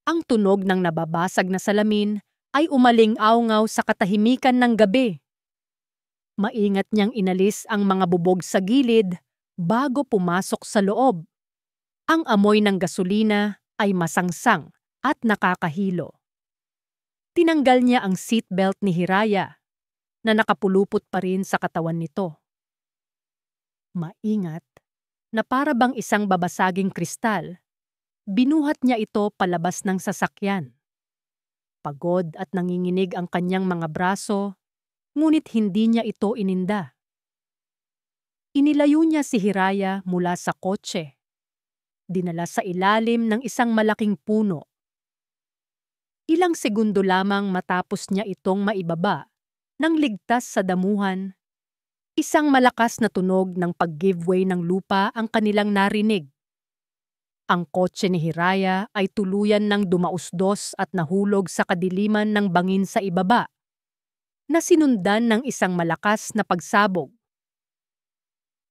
Ang tunog ng nababasag na salamin ay umaling-awngaw sa katahimikan ng gabi. Maingat niyang inalis ang mga bubog sa gilid bago pumasok sa loob. Ang amoy ng gasolina ay masangsang at nakakahilo. Tinanggal niya ang seatbelt ni Hiraya na nakapulupot pa rin sa katawan nito. Maingat na para bang isang babasaging kristal, binuhat niya ito palabas ng sasakyan. Pagod at nanginginig ang kanyang mga braso, ngunit hindi niya ito ininda. Inilayo niya si Hiraya mula sa kotse. Dinala sa ilalim ng isang malaking puno. Ilang segundo lamang matapos niya itong maibaba, nang ligtas sa damuhan, isang malakas na tunog ng pag-give way ng lupa ang kanilang narinig. Ang kotse ni Hiraya ay tuluyan ng dumausdos at nahulog sa kadiliman ng bangin sa ibaba, na sinundan ng isang malakas na pagsabog.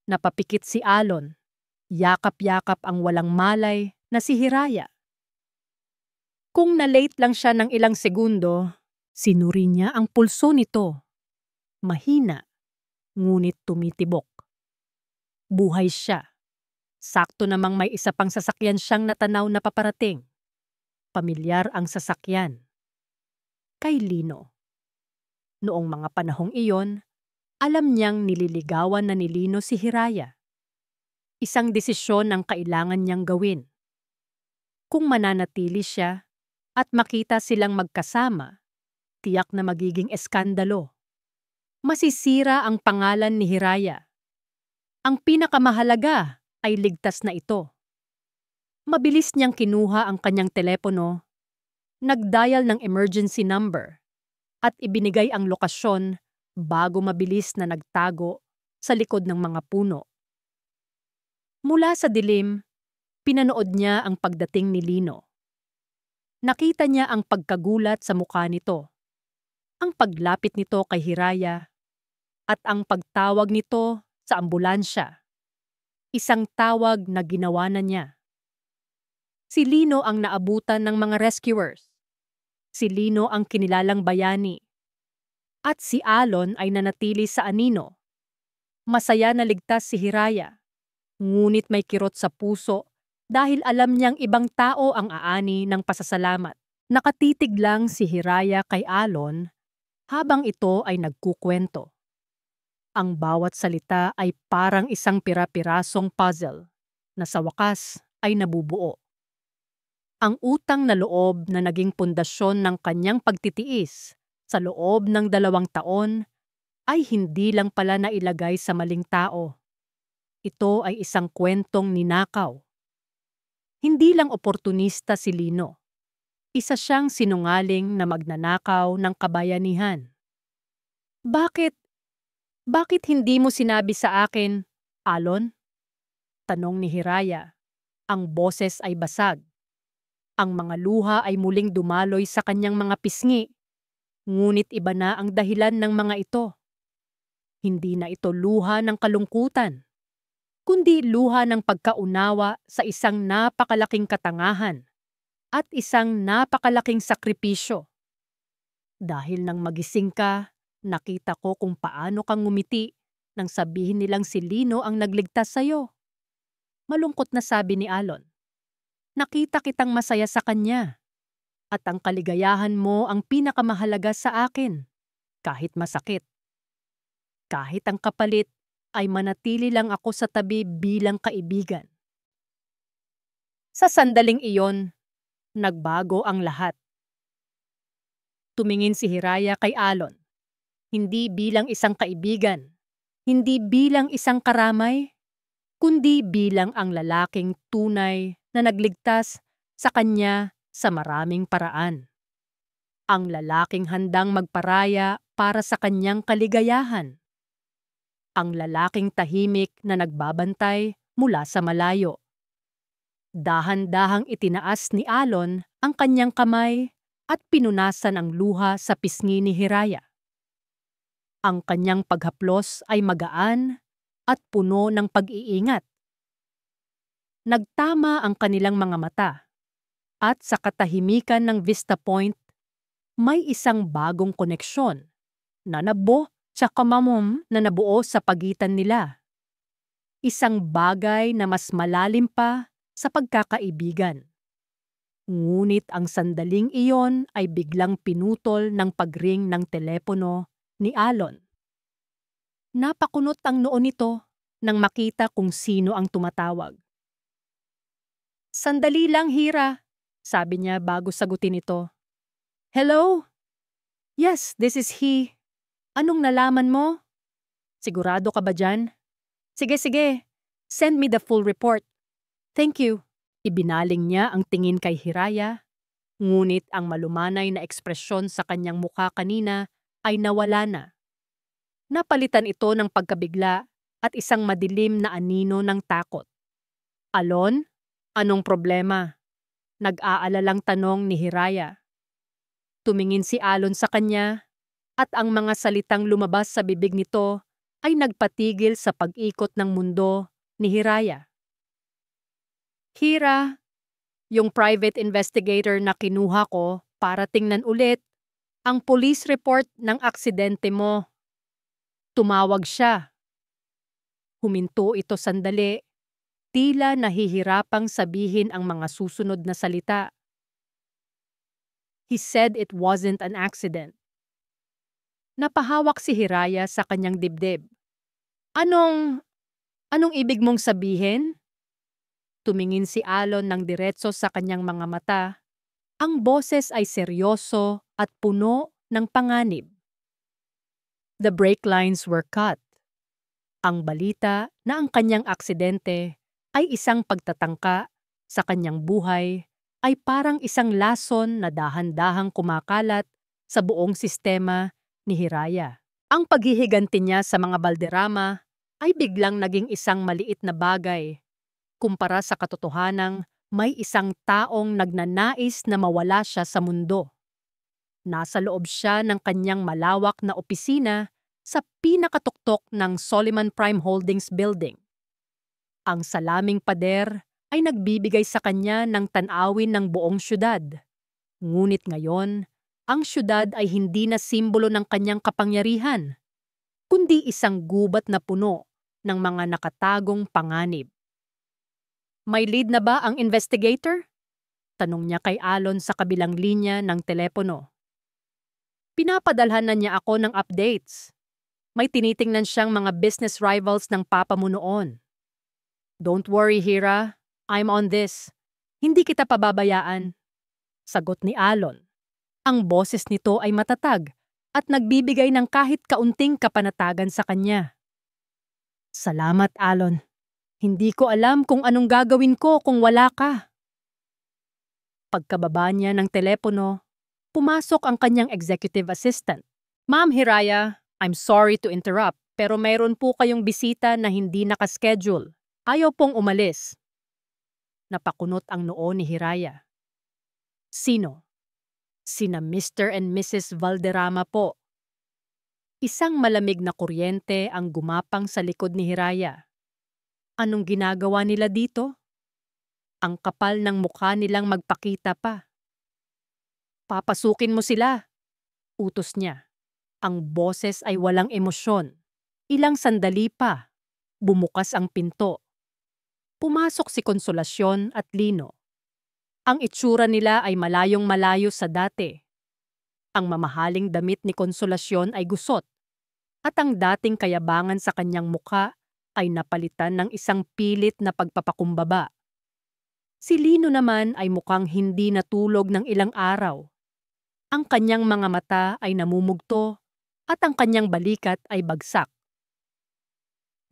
Napapikit si Alon, yakap-yakap ang walang malay na si Hiraya. Kung na-late lang siya ng ilang segundo, sinuri niya ang pulso nito. Mahina, ngunit tumitibok. Buhay siya. Sakto namang may isa pang sasakyan siyang natanaw na paparating. Pamilyar ang sasakyan. Kay Lino. Noong mga panahong iyon, alam niyang nililigawan na ni Lino si Hiraya. Isang desisyon ang kailangan niyang gawin. Kung mananatili siya at makita silang magkasama, tiyak na magiging eskandalo. Masisira ang pangalan ni Hiraya. Ang pinakamahalaga ay ligtas na ito. Mabilis niyang kinuha ang kanyang telepono, nag-dial ng emergency number, at ibinigay ang lokasyon bago mabilis na nagtago sa likod ng mga puno. Mula sa dilim, pinanood niya ang pagdating ni Lino. Nakita niya ang pagkagulat sa mukha nito, ang paglapit nito kay Hiraya, at ang pagtawag nito sa ambulansya. Isang tawag na ginawa na niya. Si Lino ang naabutan ng mga rescuers. Si Lino ang kinilalang bayani. At si Alon ay nanatili sa anino. Masaya na ligtas si Hiraya, ngunit may kirot sa puso dahil alam niyang ibang tao ang aani ng pasasalamat. Nakatitig lang si Hiraya kay Alon habang ito ay nagkukwento. Ang bawat salita ay parang isang pira-pirasong puzzle na sa wakas ay nabubuo. Ang utang na loob na naging pundasyon ng kanyang pagtitiis sa loob ng 2 taon ay hindi lang pala nailagay sa maling tao. Ito ay isang kwentong ninakaw. Hindi lang oportunista si Lino. Isa siyang sinungaling na magnanakaw ng kabayanihan. Bakit? Bakit hindi mo sinabi sa akin, Alon? Tanong ni Hiraya. Ang boses ay basag. Ang mga luha ay muling dumaloy sa kanyang mga pisngi. Ngunit iba na ang dahilan ng mga ito. Hindi na ito luha ng kalungkutan, kundi luha ng pagkaunawa sa isang napakalaking katangahan at isang napakalaking sakripisyo. Dahil nang magising ka, nakita ko kung paano kang ngumiti nang sabihin nilang si Lino ang nagligtas sa'yo. Malungkot na sabi ni Alon. Nakita kitang masaya sa kanya. At ang kaligayahan mo ang pinakamahalaga sa akin, kahit masakit. Kahit ang kapalit ay manatili lang ako sa tabi bilang kaibigan. Sa sandaling iyon, nagbago ang lahat. Tumingin si Hiraya kay Alon. Hindi bilang isang kaibigan, hindi bilang isang karamay, kundi bilang ang lalaking tunay na nagligtas sa kanya sa maraming paraan. Ang lalaking handang magparaya para sa kanyang kaligayahan. Ang lalaking tahimik na nagbabantay mula sa malayo. Dahan-dahang itinaas ni Alon ang kanyang kamay at pinunasan ang luha sa pisngi ni Hiraya. Ang kanyang paghaplos ay magaan at puno ng pag-iingat. Nagtama ang kanilang mga mata at sa katahimikan ng Vista Point, may isang bagong koneksyon na tsaka mamom na nabuo sa pagitan nila. Isang bagay na mas malalim pa sa pagkakaibigan. Ngunit ang sandaling iyon ay biglang pinutol ng pagring ng telepono ni Alon. Napakunot ang noo nito nang makita kung sino ang tumatawag. Sandali lang, Hira, sabi niya bago sagutin ito. Hello? Yes, this is he. Anong nalaman mo? Sigurado ka ba dyan? Sige. Send me the full report. Thank you. Ibinaling niya ang tingin kay Hiraya, ngunit ang malumanay na ekspresyon sa kanyang mukha kanina ay nawala na. Napalitan ito ng pagkabigla at isang madilim na anino ng takot. Alon, anong problema? Nag-aalalang tanong ni Hiraya. Tumingin si Alon sa kanya at ang mga salitang lumabas sa bibig nito ay nagpatigil sa pag-ikot ng mundo ni Hiraya. Hira, yung private investigator na kinuha ko para tingnan ulit ang police report ng aksidente mo. Tumawag siya. Huminto ito sandali, tila nahihirapang sabihin ang mga susunod na salita. He said it wasn't an accident. Napahawak si Hiraya sa kanyang dibdib. Anong ibig mong sabihin? Tumingin si Alon ng diretso sa kanyang mga mata. Ang boses ay seryoso at puno ng panganib. The brake lines were cut. Ang balita na ang kanyang aksidente ay isang pagtatangka sa kanyang buhay ay parang isang lason na dahan-dahang kumakalat sa buong sistema ni Hiraya. Ang paghihiganti niya sa mga balderrama ay biglang naging isang maliit na bagay kumpara sa katotohanang may isang taong nagnanais na mawala siya sa mundo. Nasa loob siya ng kanyang malawak na opisina sa pinakatuktok ng Soliman Prime Holdings Building. Ang salaming pader ay nagbibigay sa kanya ng tanawin ng buong syudad. Ngunit ngayon, ang syudad ay hindi na simbolo ng kanyang kapangyarihan, kundi isang gubat na puno ng mga nakatagong panganib. May lead na ba ang investigator? Tanong niya kay Alon sa kabilang linya ng telepono. Pinapadalhan na niya ako ng updates. May tinitingnan siyang mga business rivals ng papa mo noon. Don't worry, Hira. I'm on this. Hindi kita pababayaan, sagot ni Alon. Ang boses nito ay matatag at nagbibigay ng kahit kaunting kapanatagan sa kanya. Salamat, Alon. Hindi ko alam kung anong gagawin ko kung wala ka. Pagkababa niya ng telepono, pumasok ang kanyang executive assistant. Ma'am Hiraya, I'm sorry to interrupt, pero mayroon po kayong bisita na hindi nakaschedule. Ayaw pong umalis. Napakunot ang noo ni Hiraya. Sino? Sina Mr. and Mrs. Valderrama po. Isang malamig na kuryente ang gumapang sa likod ni Hiraya. Anong ginagawa nila dito? Ang kapal ng mukha nilang magpakita pa. Papasukin mo sila, utos niya. Ang boses ay walang emosyon. Ilang sandali pa, bumukas ang pinto. Pumasok si Konsolasyon at Lino. Ang itsura nila ay malayong-malayo sa dati. Ang mamahaling damit ni Konsolasyon ay gusot, at ang dating kayabangan sa kanyang mukha ay napalitan ng isang pilit na pagpapakumbaba. Si Lino naman ay mukhang hindi natulog ng ilang araw. Ang kanyang mga mata ay namumugto at ang kanyang balikat ay bagsak.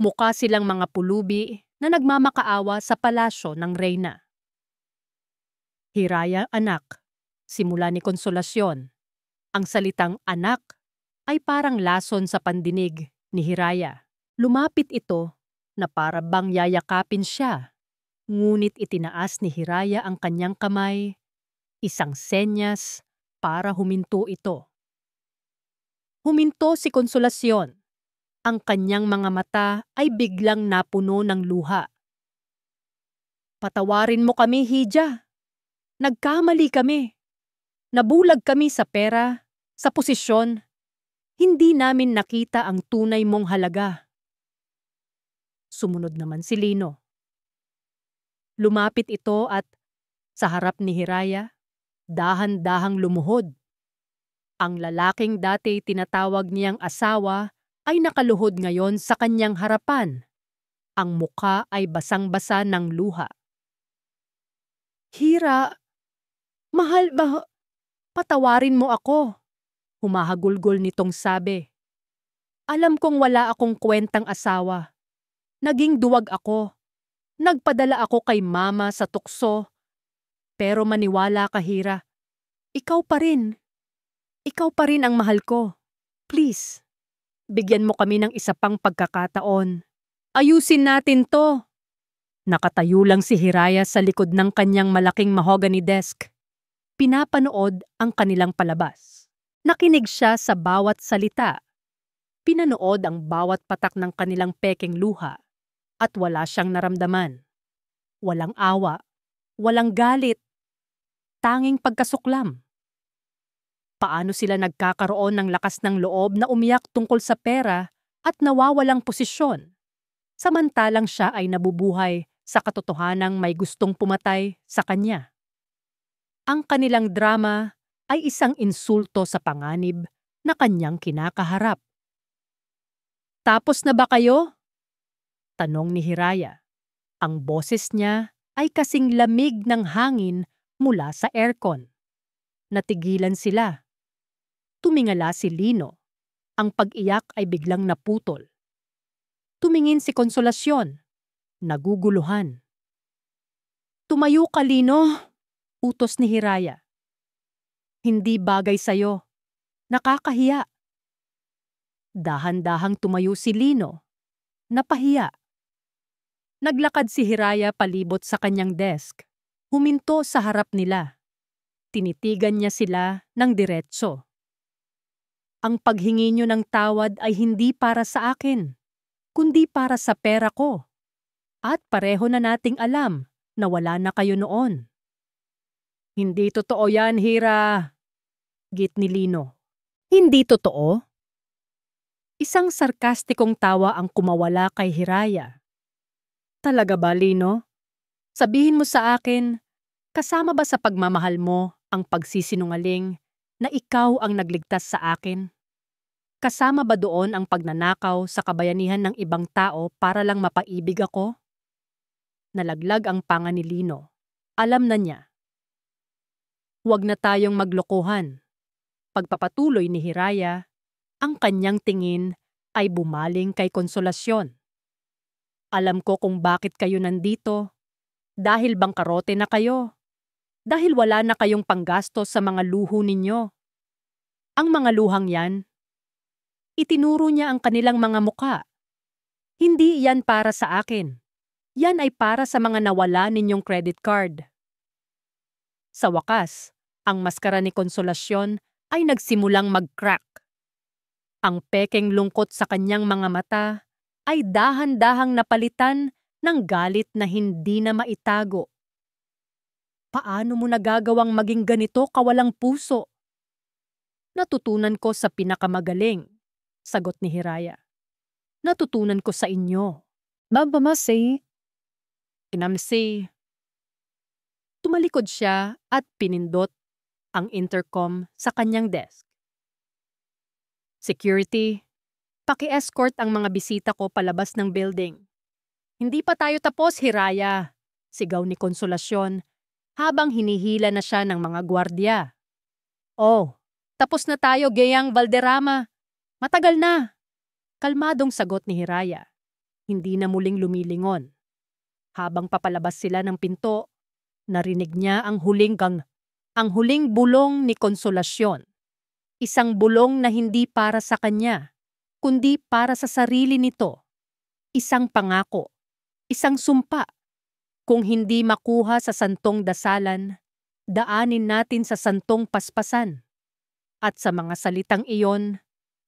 Mukha silang mga pulubi na nagmamakaawa sa palasyo ng reyna. Hiraya, anak, simula ni Konsolasyon. Ang salitang anak ay parang lason sa pandinig ni Hiraya. Lumapit ito na para bang yayakapin siya. Ngunit itinaas ni Hiraya ang kanyang kamay, isang senyas para huminto ito. Huminto si Konsolasyon. Ang kanyang mga mata ay biglang napuno ng luha. Patawarin mo kami, Hija. Nagkamali kami. Nabulag kami sa pera, sa posisyon. Hindi namin nakita ang tunay mong halaga. Sumunod naman si Lino. Lumapit ito at sa harap ni Hiraya, dahan-dahang lumuhod. Ang lalaking dati tinatawag niyang asawa ay nakaluhod ngayon sa kanyang harapan. Ang mukha ay basang-basa ng luha. Hira, mahal ba? Patawarin mo ako. Humahagulgol nitong sabi. Alam kong wala akong kwentang asawa. Naging duwag ako. Nagpadala ako kay mama sa tukso. Pero maniwala ka, Hira. Ikaw pa rin. Ikaw pa rin ang mahal ko. Please, bigyan mo kami ng isa pang pagkakataon. Ayusin natin to. Nakatayo lang si Hiraya sa likod ng kanyang malaking mahogany desk. Pinapanood ang kanilang palabas. Nakinig siya sa bawat salita. Pinanood ang bawat patak ng kanilang pekeng luha. At wala siyang naramdaman. Walang awa, walang galit, tanging pagkasuklam. Paano sila nagkakaroon ng lakas ng loob na umiyak tungkol sa pera at nawawalang posisyon, samantalang siya ay nabubuhay sa katotohanang may gustong pumatay sa kanya? Ang kanilang drama ay isang insulto sa panganib na kanyang kinakaharap. Tapos na ba kayo? Tanong ni Hiraya. Ang boses niya ay kasing lamig ng hangin mula sa aircon. Natigilan sila. Tumingala si Lino. Ang pag-iyak ay biglang naputol. Tumingin si Konsolasyon. Naguguluhan. Tumayo ka, Lino, utos ni Hiraya. Hindi bagay sa'yo. Nakakahiya. Dahan-dahang tumayo si Lino. Napahiya. Naglakad si Hiraya palibot sa kanyang desk. Huminto sa harap nila. Tinitigan niya sila ng diretso. Ang paghingi niyo ng tawad ay hindi para sa akin, kundi para sa pera ko. At pareho na nating alam na wala na kayo noon. Hindi totoo yan, Hira. Git ni Lino. Hindi totoo? Isang sarkastikong tawa ang kumawala kay Hiraya. Talaga ba, Lino? Sabihin mo sa akin, kasama ba sa pagmamahal mo ang pagsisinungaling na ikaw ang nagligtas sa akin? Kasama ba doon ang pagnanakaw sa kabayanihan ng ibang tao para lang mapaibig ako? Nalaglag ang panga ni Lino. Alam na niya. Huwag na tayong maglokohan. Pagpapatuloy ni Hiraya, ang kanyang tingin ay bumaling kay Konsolasyon. Alam ko kung bakit kayo nandito. Dahil bangkarote na kayo. Dahil wala na kayong panggastos sa mga luho ninyo. Ang mga luhang yan, itinuro niya ang kanilang mga muka. Hindi yan para sa akin. Yan ay para sa mga nawala ninyong credit card. Sa wakas, ang maskara ni Konsolasyon ay nagsimulang mag-crack. Ang pekeng lungkot sa kanyang mga mata ay dahan-dahang napalitan ng galit na hindi na maitago. Paano mo nagagawang maging ganito kawalang puso? Natutunan ko sa pinakamagaling, sagot ni Hiraya. Natutunan ko sa inyo. Babamasi. Inamsi. Tumalikod siya at pinindot ang intercom sa kanyang desk. Security, paki-escort ang mga bisita ko palabas ng building. Hindi pa tayo tapos, Hiraya, sigaw ni Konsolasyon habang hinihila na siya ng mga gwardya. Oh, tapos na tayo, Geyang Valderrama. Matagal na. Kalmadong sagot ni Hiraya. Hindi na muling lumilingon. Habang papalabas sila ng pinto, narinig niya ang huling bulong ni Konsolasyon. Isang bulong na hindi para sa kanya, kundi para sa sarili nito. Isang pangako, isang sumpa. Kung hindi makuha sa santong dasalan, daanin natin sa santong paspasan. At sa mga salitang iyon,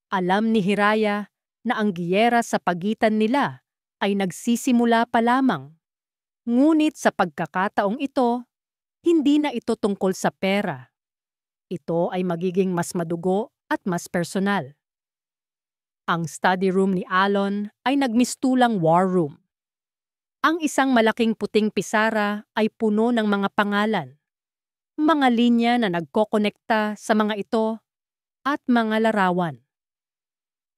alam ni Hiraya na ang giyera sa pagitan nila ay nagsisimula pa lamang. Ngunit sa pagkakataong ito, hindi na ito tungkol sa pera. Ito ay magiging mas madugo at mas personal. Ang study room ni Alon ay nagmistulang war room. Ang isang malaking puting pisara ay puno ng mga pangalan, mga linya na nagkokonekta sa mga ito at mga larawan.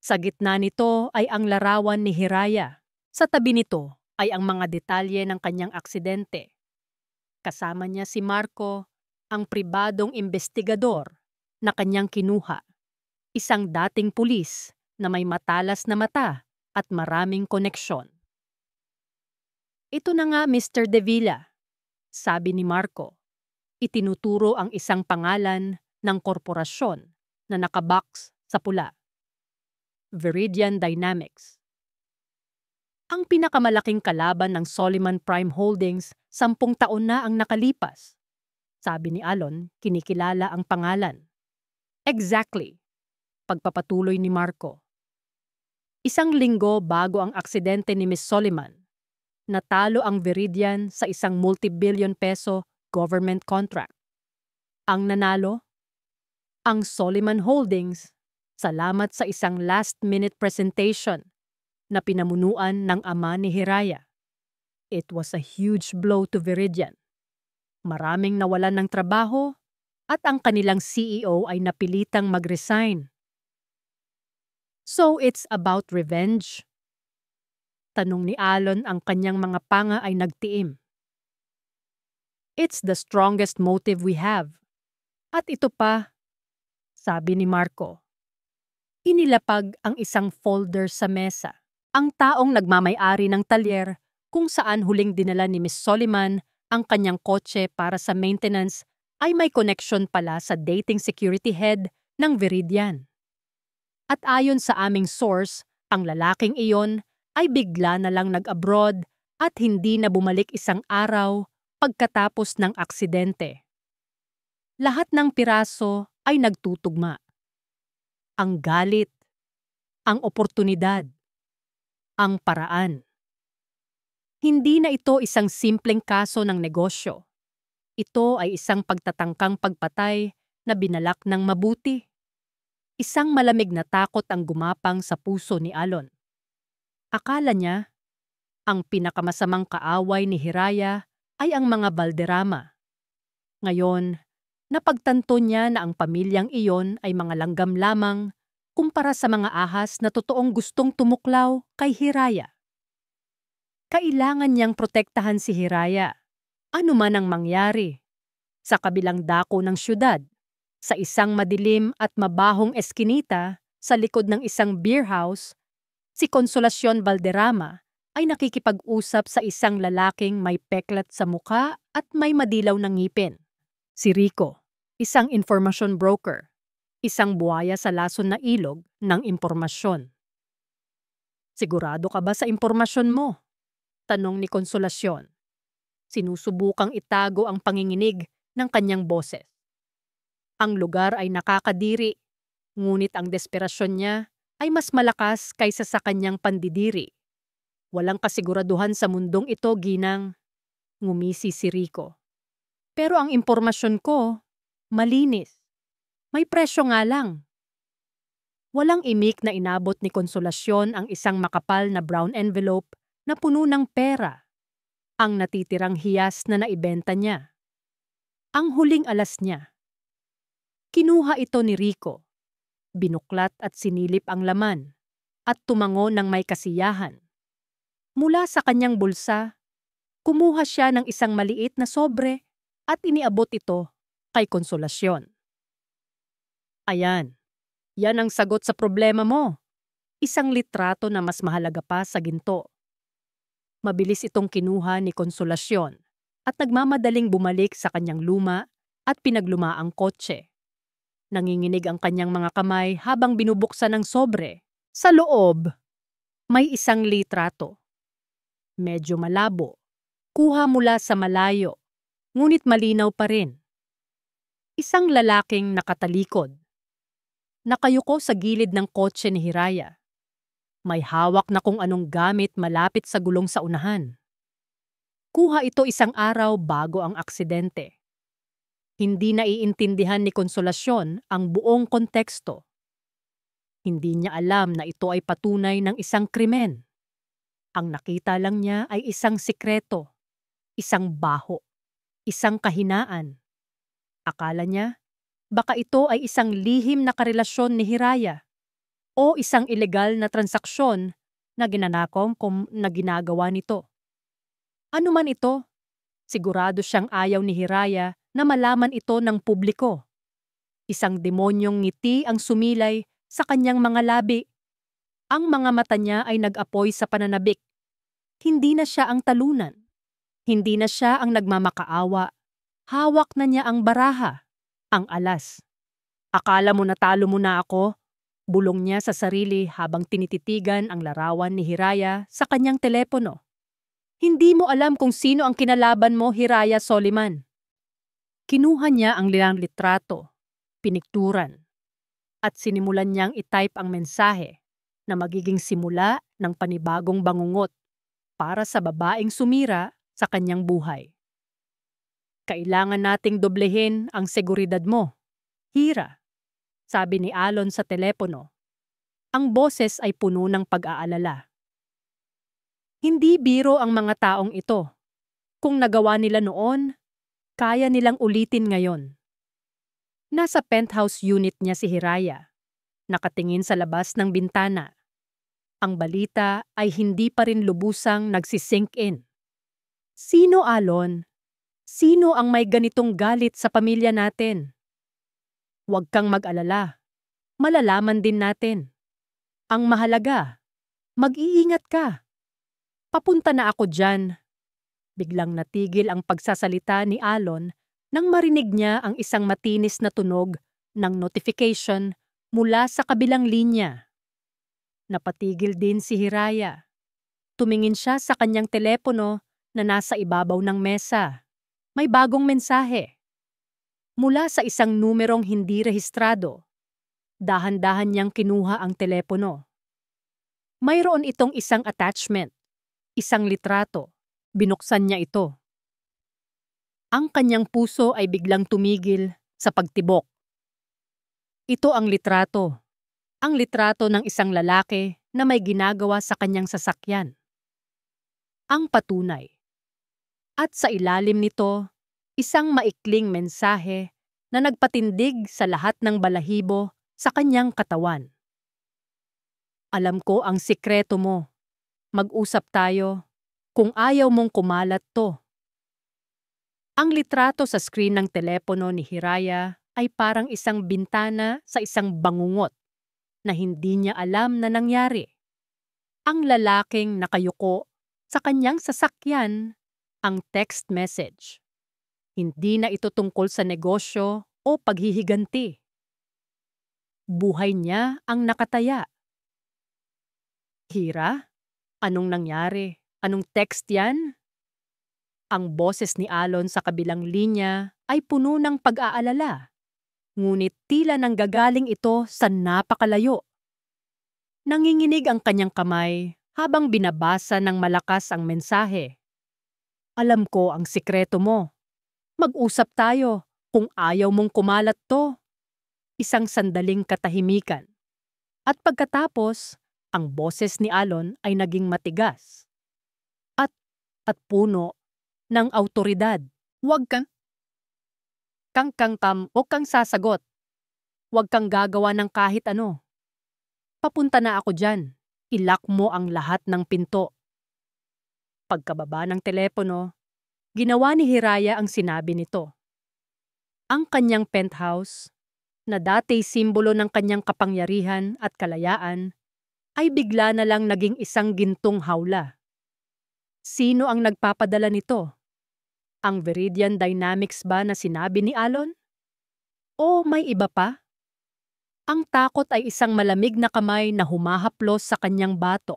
Sa gitna nito ay ang larawan ni Hiraya. Sa tabi nito ay ang mga detalye ng kanyang aksidente. Kasama niya si Marco, ang pribadong investigador na kanyang kinuha. Isang dating pulis na may matalas na mata at maraming koneksyon. Ito na nga, Mr. De Villa, sabi ni Marco. Itinuturo ang isang pangalan ng korporasyon na nakabox sa pula. Viridian Dynamics. Ang pinakamalaking kalaban ng Soliman Prime Holdings, 10 taon na ang nakalipas. Sabi ni Alon, kinikilala ang pangalan. Exactly. Pagpapatuloy ni Marco. Isang linggo bago ang aksidente ni Miss Soliman, natalo ang Viridian sa isang multi-billion peso government contract. Ang nanalo? Ang Soliman Holdings, salamat sa isang last-minute presentation na pinamunuan ng ama ni Hiraya. It was a huge blow to Viridian. Maraming nawalan ng trabaho at ang kanilang CEO ay napilitang mag-resign. So it's about revenge? Tanong ni Alon, ang kanyang mga panga ay nagtiim. It's the strongest motive we have. At ito pa, sabi ni Marco. Inilapag ang isang folder sa mesa. Ang taong nagmamay-ari ng talyer kung saan huling dinala ni Miss Soliman ang kanyang kotse para sa maintenance ay may connection pala sa dating security head ng Viridian. At ayon sa aming source, ang lalaking iyon ay bigla na lang nag-abroad at hindi na bumalik isang araw pagkatapos ng aksidente. Lahat ng piraso ay nagtutugma. Ang galit, ang oportunidad, ang paraan. Hindi na ito isang simpleng kaso ng negosyo. Ito ay isang pagtatangkang pagpatay na binalak ng mabuti. Isang malamig na takot ang gumapang sa puso ni Alon. Akala niya, ang pinakamasamang kaaway ni Hiraya ay ang mga Valderrama. Ngayon, napagtanto niya na ang pamilyang iyon ay mga langgam lamang kumpara sa mga ahas na totoong gustong tumuklaw kay Hiraya. Kailangan niyang protektahan si Hiraya. Ano man ang mangyari, sa kabilang dako ng syudad, sa isang madilim at mabahong eskinita sa likod ng isang beer house, si Consolacion Valderrama ay nakikipag-usap sa isang lalaking may peklat sa muka at may madilaw na ngipin. Si Rico, isang information broker, isang buhaya sa lason na ilog ng impormasyon. Sigurado ka ba sa impormasyon mo? Tanong ni Consolacion. Sinusubukang itago ang panginginig ng kanyang boses. Ang lugar ay nakakadiri, ngunit ang desperasyon niya ay mas malakas kaysa sa kanyang pandidiri. Walang kasiguraduhan sa mundong ito, Ginang. Ngumisi si Rico. Pero ang impormasyon ko, malinis. May presyo nga lang. Walang imik na inabot ni Consolacion ang isang makapal na brown envelope na puno ng pera. Ang natitirang hiyas na naibenta niya. Ang huling alas niya. Kinuha ito ni Rico. Binuklat at sinilip ang laman at tumango ng may kasiyahan. Mula sa kanyang bulsa, kumuha siya ng isang maliit na sobre at iniabot ito kay Consolacion. Ayan, yan ang sagot sa problema mo. Isang litrato na mas mahalaga pa sa ginto. Mabilis itong kinuha ni Consolacion at nagmamadaling bumalik sa kanyang luma at pinaglumaang kotse. Nanginginig ang kanyang mga kamay habang binubuksan ng sobre. Sa loob, may isang litrato. Medyo malabo. Kuha mula sa malayo, ngunit malinaw pa rin. Isang lalaking nakatalikod. Nakayuko sa gilid ng kotse ni Hiraya. May hawak na kung anong gamit malapit sa gulong sa unahan. Kuha ito isang araw bago ang aksidente. Hindi naiintindihan ni Consolacion ang buong konteksto. Hindi niya alam na ito ay patunay ng isang krimen. Ang nakita lang niya ay isang sikreto, isang baho, isang kahinaan. Akala niya, baka ito ay isang lihim na karelasyon ni Hiraya o isang ilegal na transaksyon na ginanakom na ginagawa nito. Ano man ito, sigurado siyang ayaw ni Hiraya na malaman ito ng publiko. Isang demonyong ngiti ang sumilay sa kanyang mga labi. Ang mga mata niya ay nag-apoy sa pananabik. Hindi na siya ang talunan. Hindi na siya ang nagmamakaawa. Hawak na niya ang baraha, ang alas. Akala mo natalo mo na ako? Bulong niya sa sarili habang tinititigan ang larawan ni Hiraya sa kanyang telepono. Hindi mo alam kung sino ang kinalaban mo, Hiraya Soliman. Kinuha niya ang lilang litrato, pinikturan, at sinimulan niyang itype ang mensahe na magiging simula ng panibagong bangungot para sa babaeng sumira sa kanyang buhay. Kailangan nating doblehin ang seguridad mo, Hira, sabi ni Alon sa telepono. Ang boses ay puno ng pag-aalala. Hindi biro ang mga taong ito. Kung nagawa nila noon, kaya nilang ulitin ngayon. Nasa penthouse unit niya si Hiraya, nakatingin sa labas ng bintana. Ang balita ay hindi pa rin lubusang nagsisink in. Sino, Alon? Sino ang may ganitong galit sa pamilya natin? Huwag kang mag-alala. Malalaman din natin. Ang mahalaga, mag-iingat ka. Papunta na ako dyan. Biglang natigil ang pagsasalita ni Alon nang marinig niya ang isang matinis na tunog ng notification mula sa kabilang linya. Napatigil din si Hiraya. Tumingin siya sa kanyang telepono na nasa ibabaw ng mesa. May bagong mensahe. Mula sa isang numerong hindi rehistrado. Dahan-dahan niyang kinuha ang telepono. Mayroon itong isang attachment, isang litrato. Binuksan niya ito. Ang kanyang puso ay biglang tumigil sa pagtibok. Ito ang litrato. Ang litrato ng isang lalaki na may ginagawa sa kanyang sasakyan. Ang patunay. At sa ilalim nito, isang maikling mensahe na nagpatindig sa lahat ng balahibo sa kanyang katawan. Alam ko ang sikreto mo. Mag-usap tayo. Kung ayaw mong kumalat to. Ang litrato sa screen ng telepono ni Hiraya ay parang isang bintana sa isang bangungot na hindi niya alam na nangyari. Ang lalaking nakayuko sa kanyang sasakyan, ang text message. Hindi na ito tungkol sa negosyo o paghihiganti. Buhay niya ang nakataya. Hira? Anong nangyari? Anong text yan? Ang boses ni Alon sa kabilang linya ay puno ng pag-aalala. Ngunit tila nanggagaling ito sa napakalayo. Nanginginig ang kanyang kamay habang binabasa ng malakas ang mensahe. Alam ko ang sikreto mo. Mag-usap tayo kung ayaw mong kumalat to. Isang sandaling katahimikan. At pagkatapos, ang boses ni Alon ay naging matigas. At puno ng awtoridad. Huwag kang sasagot. Huwag kang gagawa ng kahit ano. Papunta na ako dyan. Ilock mo ang lahat ng pinto. Pagkababa ng telepono, ginawa ni Hiraya ang sinabi nito. Ang kanyang penthouse, na dati simbolo ng kanyang kapangyarihan at kalayaan, ay bigla na lang naging isang gintong hawla. Sino ang nagpapadala nito? Ang Viridian Dynamics ba na sinabi ni Alon? O may iba pa? Ang takot ay isang malamig na kamay na humahaplos sa kanyang batok.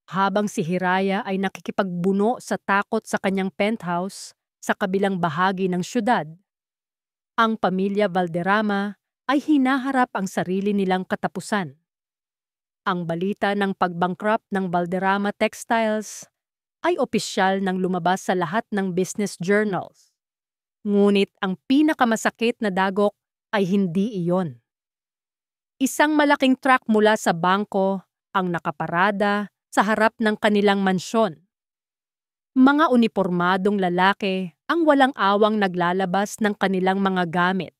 Habang si Hiraya ay nakikipagbuno sa takot sa kanyang penthouse sa kabilang bahagi ng syudad, ang pamilya Valderrama ay hinaharap ang sarili nilang katapusan. Ang balita ng pag-bankrupt ng Valderrama Textiles ay opisyal nang lumabas sa lahat ng business journals. Ngunit ang pinakamasakit na dagok ay hindi iyon. Isang malaking truck mula sa bangko ang nakaparada sa harap ng kanilang mansyon. Mga unipormadong lalaki ang walang awang naglalabas ng kanilang mga gamit.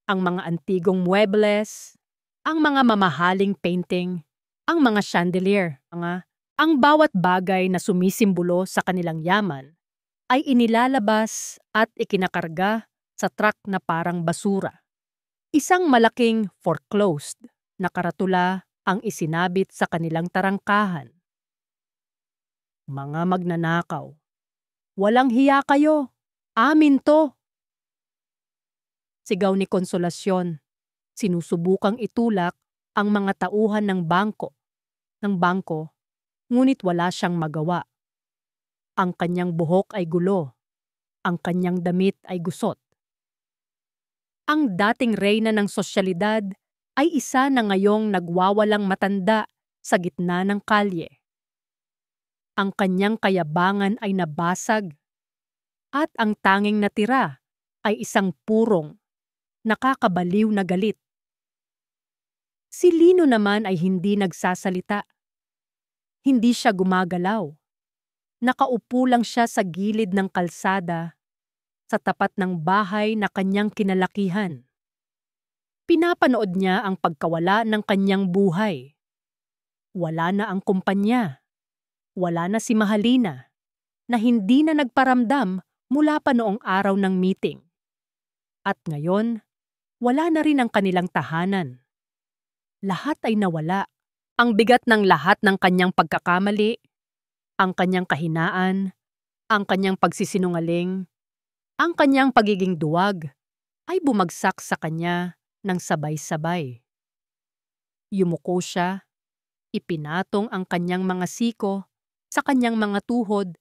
Ang mga antigong muebles, ang mga mamahaling painting, ang mga chandelier, ang bawat bagay na sumisimbolo sa kanilang yaman ay inilalabas at ikinakarga sa truck na parang basura. Isang malaking foreclosed na karatula ang isinabit sa kanilang tarangkahan. Mga magnanakaw, walang hiya kayo, amin to. Sigaw ni Konsolasyon, sinusubukang itulak ang mga tauhan ng bangko, ngunit wala siyang magawa. Ang kanyang buhok ay gulo, ang kanyang damit ay gusot. Ang dating reyna ng sosyalidad ay isa na ngayong nagwawalang matanda sa gitna ng kalye. Ang kanyang kayabangan ay nabasag at ang tanging natira ay isang purong, nakakabaliw na galit. Si Lino naman ay hindi nagsasalita. Hindi siya gumagalaw. Nakaupo lang siya sa gilid ng kalsada, sa tapat ng bahay na kanyang kinalakihan. Pinapanood niya ang pagkawala ng kanyang buhay. Wala na ang kumpanya. Wala na si Mahalina, na hindi na nagparamdam mula pa noong araw ng meeting. At ngayon, wala na rin ang kanilang tahanan. Lahat ay nawala. Ang bigat ng lahat ng kanyang pagkakamali, ang kanyang kahinaan, ang kanyang pagsisinungaling, ang kanyang pagiging duwag, ay bumagsak sa kanya ng sabay-sabay. Yumuko siya, ipinatong ang kanyang mga siko sa kanyang mga tuhod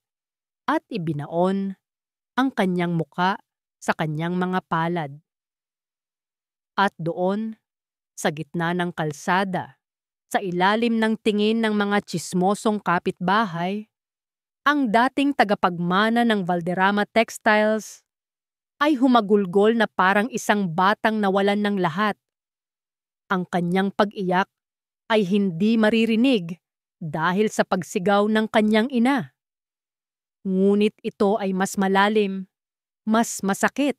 at ibinaon ang kanyang muka sa kanyang mga palad. At doon, sa gitna ng kalsada, sa ilalim ng tingin ng mga tsismosong kapitbahay, ang dating tagapagmana ng Valderrama Textiles ay humagulgol na parang isang batang nawalan ng lahat. Ang kanyang pag-iyak ay hindi maririnig dahil sa pagsigaw ng kanyang ina. Ngunit ito ay mas malalim, mas masakit.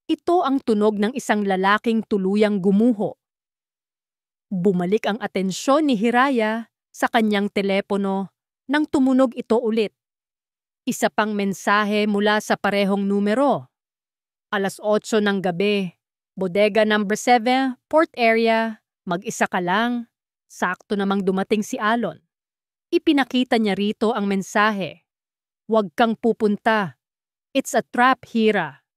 Ito ang tunog ng isang lalaking tuluyang gumuho. Bumalik ang atensyon ni Hiraya sa kanyang telepono nang tumunog ito ulit. Isa pang mensahe mula sa parehong numero. 8:00 ng gabi, Bodega number 7, Port Area, mag-isa ka lang. Sakto namang dumating si Alon. Ipinakita niya rito ang mensahe. Huwag kang pupunta. It's a trap, Hira.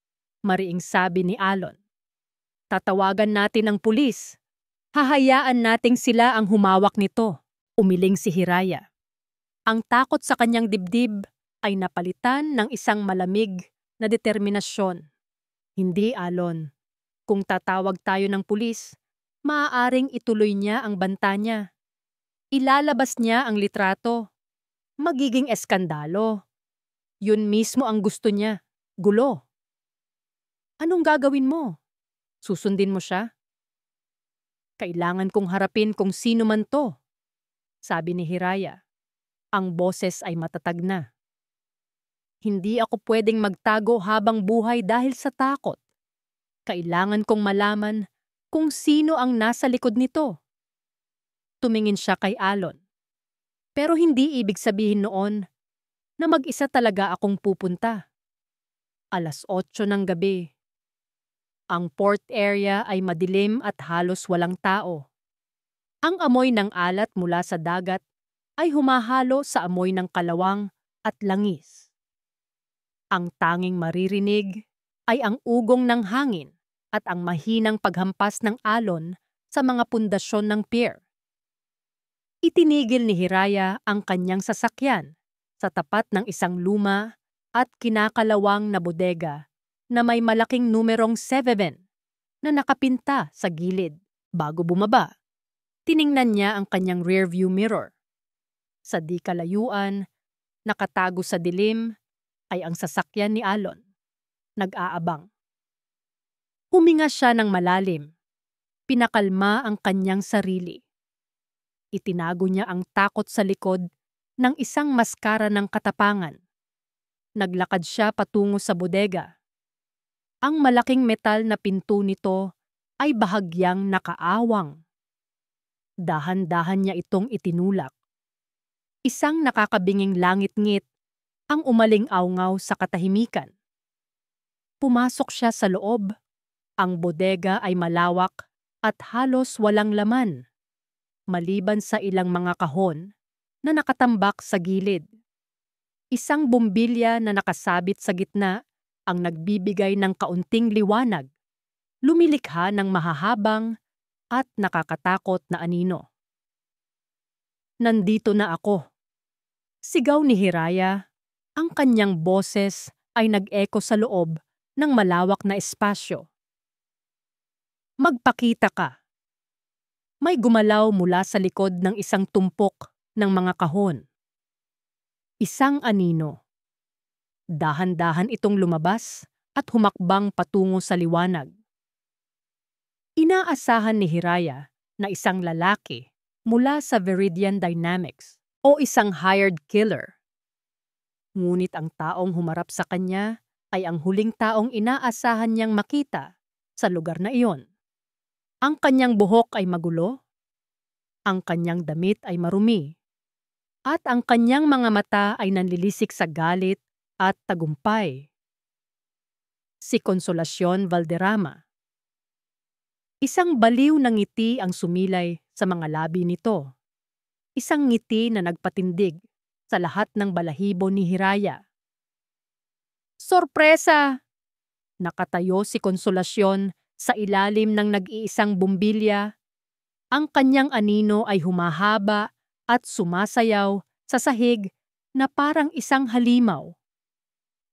Mariing sabi ni Alon. Tatawagan natin ang pulis. Hahayaan nating sila ang humawak nito. Umiling si Hiraya. Ang takot sa kanyang dibdib ay napalitan ng isang malamig na determinasyon. Hindi, Alon. Kung tatawag tayo ng pulis, maaaring ituloy niya ang banta niya. Ilalabas niya ang litrato. Magiging eskandalo. Yun mismo ang gusto niya. Gulo. Anong gagawin mo? Susundin mo siya? Kailangan kong harapin kung sino man to, sabi ni Hiraya. Ang boses ay matatag na. Hindi ako pwedeng magtago habang buhay dahil sa takot. Kailangan kong malaman kung sino ang nasa likod nito. Tumingin siya kay Alon. Pero hindi ibig sabihin noon na mag-isa talaga akong pupunta. 8:00 ng gabi. Ang port area ay madilim at halos walang tao. Ang amoy ng alat mula sa dagat ay humahalo sa amoy ng kalawang at langis. Ang tanging maririnig ay ang ugong ng hangin at ang mahinang paghampas ng alon sa mga pundasyon ng pier. Itinigil ni Hiraya ang kanyang sasakyan sa tapat ng isang luma at kinakalawang na bodega na may malaking numerong 7 na nakapinta sa gilid. Bago bumaba, tiningnan niya ang kanyang rearview mirror. Sa di kalayuan, nakatago sa dilim, ay ang sasakyan ni Alon. Nag-aabang. Huminga siya ng malalim. Pinakalma ang kanyang sarili. Itinago niya ang takot sa likod ng isang maskara ng katapangan. Naglakad siya patungo sa bodega. Ang malaking metal na pinto nito ay bahagyang nakaawang. Dahan-dahan niya itong itinulak. Isang nakakabinging langit-ngit ang umaling-awngaw sa katahimikan. Pumasok siya sa loob. Ang bodega ay malawak at halos walang laman, maliban sa ilang mga kahon na nakatambak sa gilid. Isang bombilya na nakasabit sa gitna ang nagbibigay ng kaunting liwanag, lumilikha ng mahahabang at nakakatakot na anino. Nandito na ako. Sigaw ni Hiraya. Ang kanyang boses ay nag-echo sa loob ng malawak na espasyo. Magpakita ka. May gumalaw mula sa likod ng isang tumpok ng mga kahon. Isang anino. Dahan-dahan itong lumabas at humakbang patungo sa liwanag. Inaasahan ni Hiraya na isang lalaki mula sa Viridian Dynamics o isang hired killer. Ngunit ang taong humarap sa kanya ay ang huling taong inaasahan niyang makita sa lugar na iyon. Ang kanyang buhok ay magulo, ang kanyang damit ay marumi, at ang kanyang mga mata ay nanlilisik sa galit at tagumpay. Si Consolacion Valderrama. Isang baliw na ngiti ang sumilay sa mga labi nito. Isang ngiti na nagpatindig sa lahat ng balahibo ni Hiraya. Sorpresa! Nakatayo si Consolacion sa ilalim ng nag-iisang bumbilya. Ang kanyang anino ay humahaba at sumasayaw sa sahig na parang isang halimaw.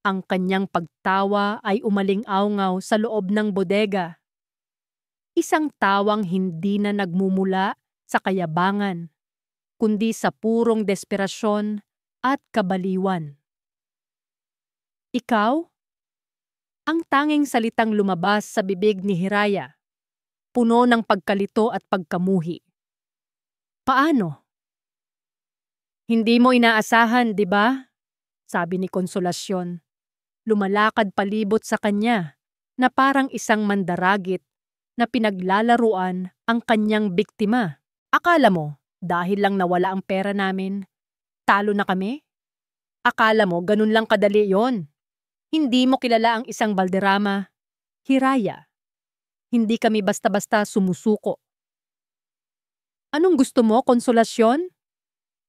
Ang kanyang pagtawa ay umaling-awngaw sa loob ng bodega. Isang tawang hindi na nagmumula sa kayabangan, kundi sa purong desperasyon at kabaliwan. Ikaw? Ang tanging salitang lumabas sa bibig ni Hiraya, puno ng pagkalito at pagkamuhi. Paano? Hindi mo inaasahan, di ba? Sabi ni Consolacion. Lumalakad palibot sa kanya na parang isang mandaragit na pinaglalaruan ang kanyang biktima. Akala mo, dahil lang nawala ang pera namin, talo na kami? Akala mo ganun lang kadali yon? Hindi mo kilala ang isang Valderrama. Hiraya, hindi kami basta-basta sumusuko. Anong gusto mo, Konsolasyon?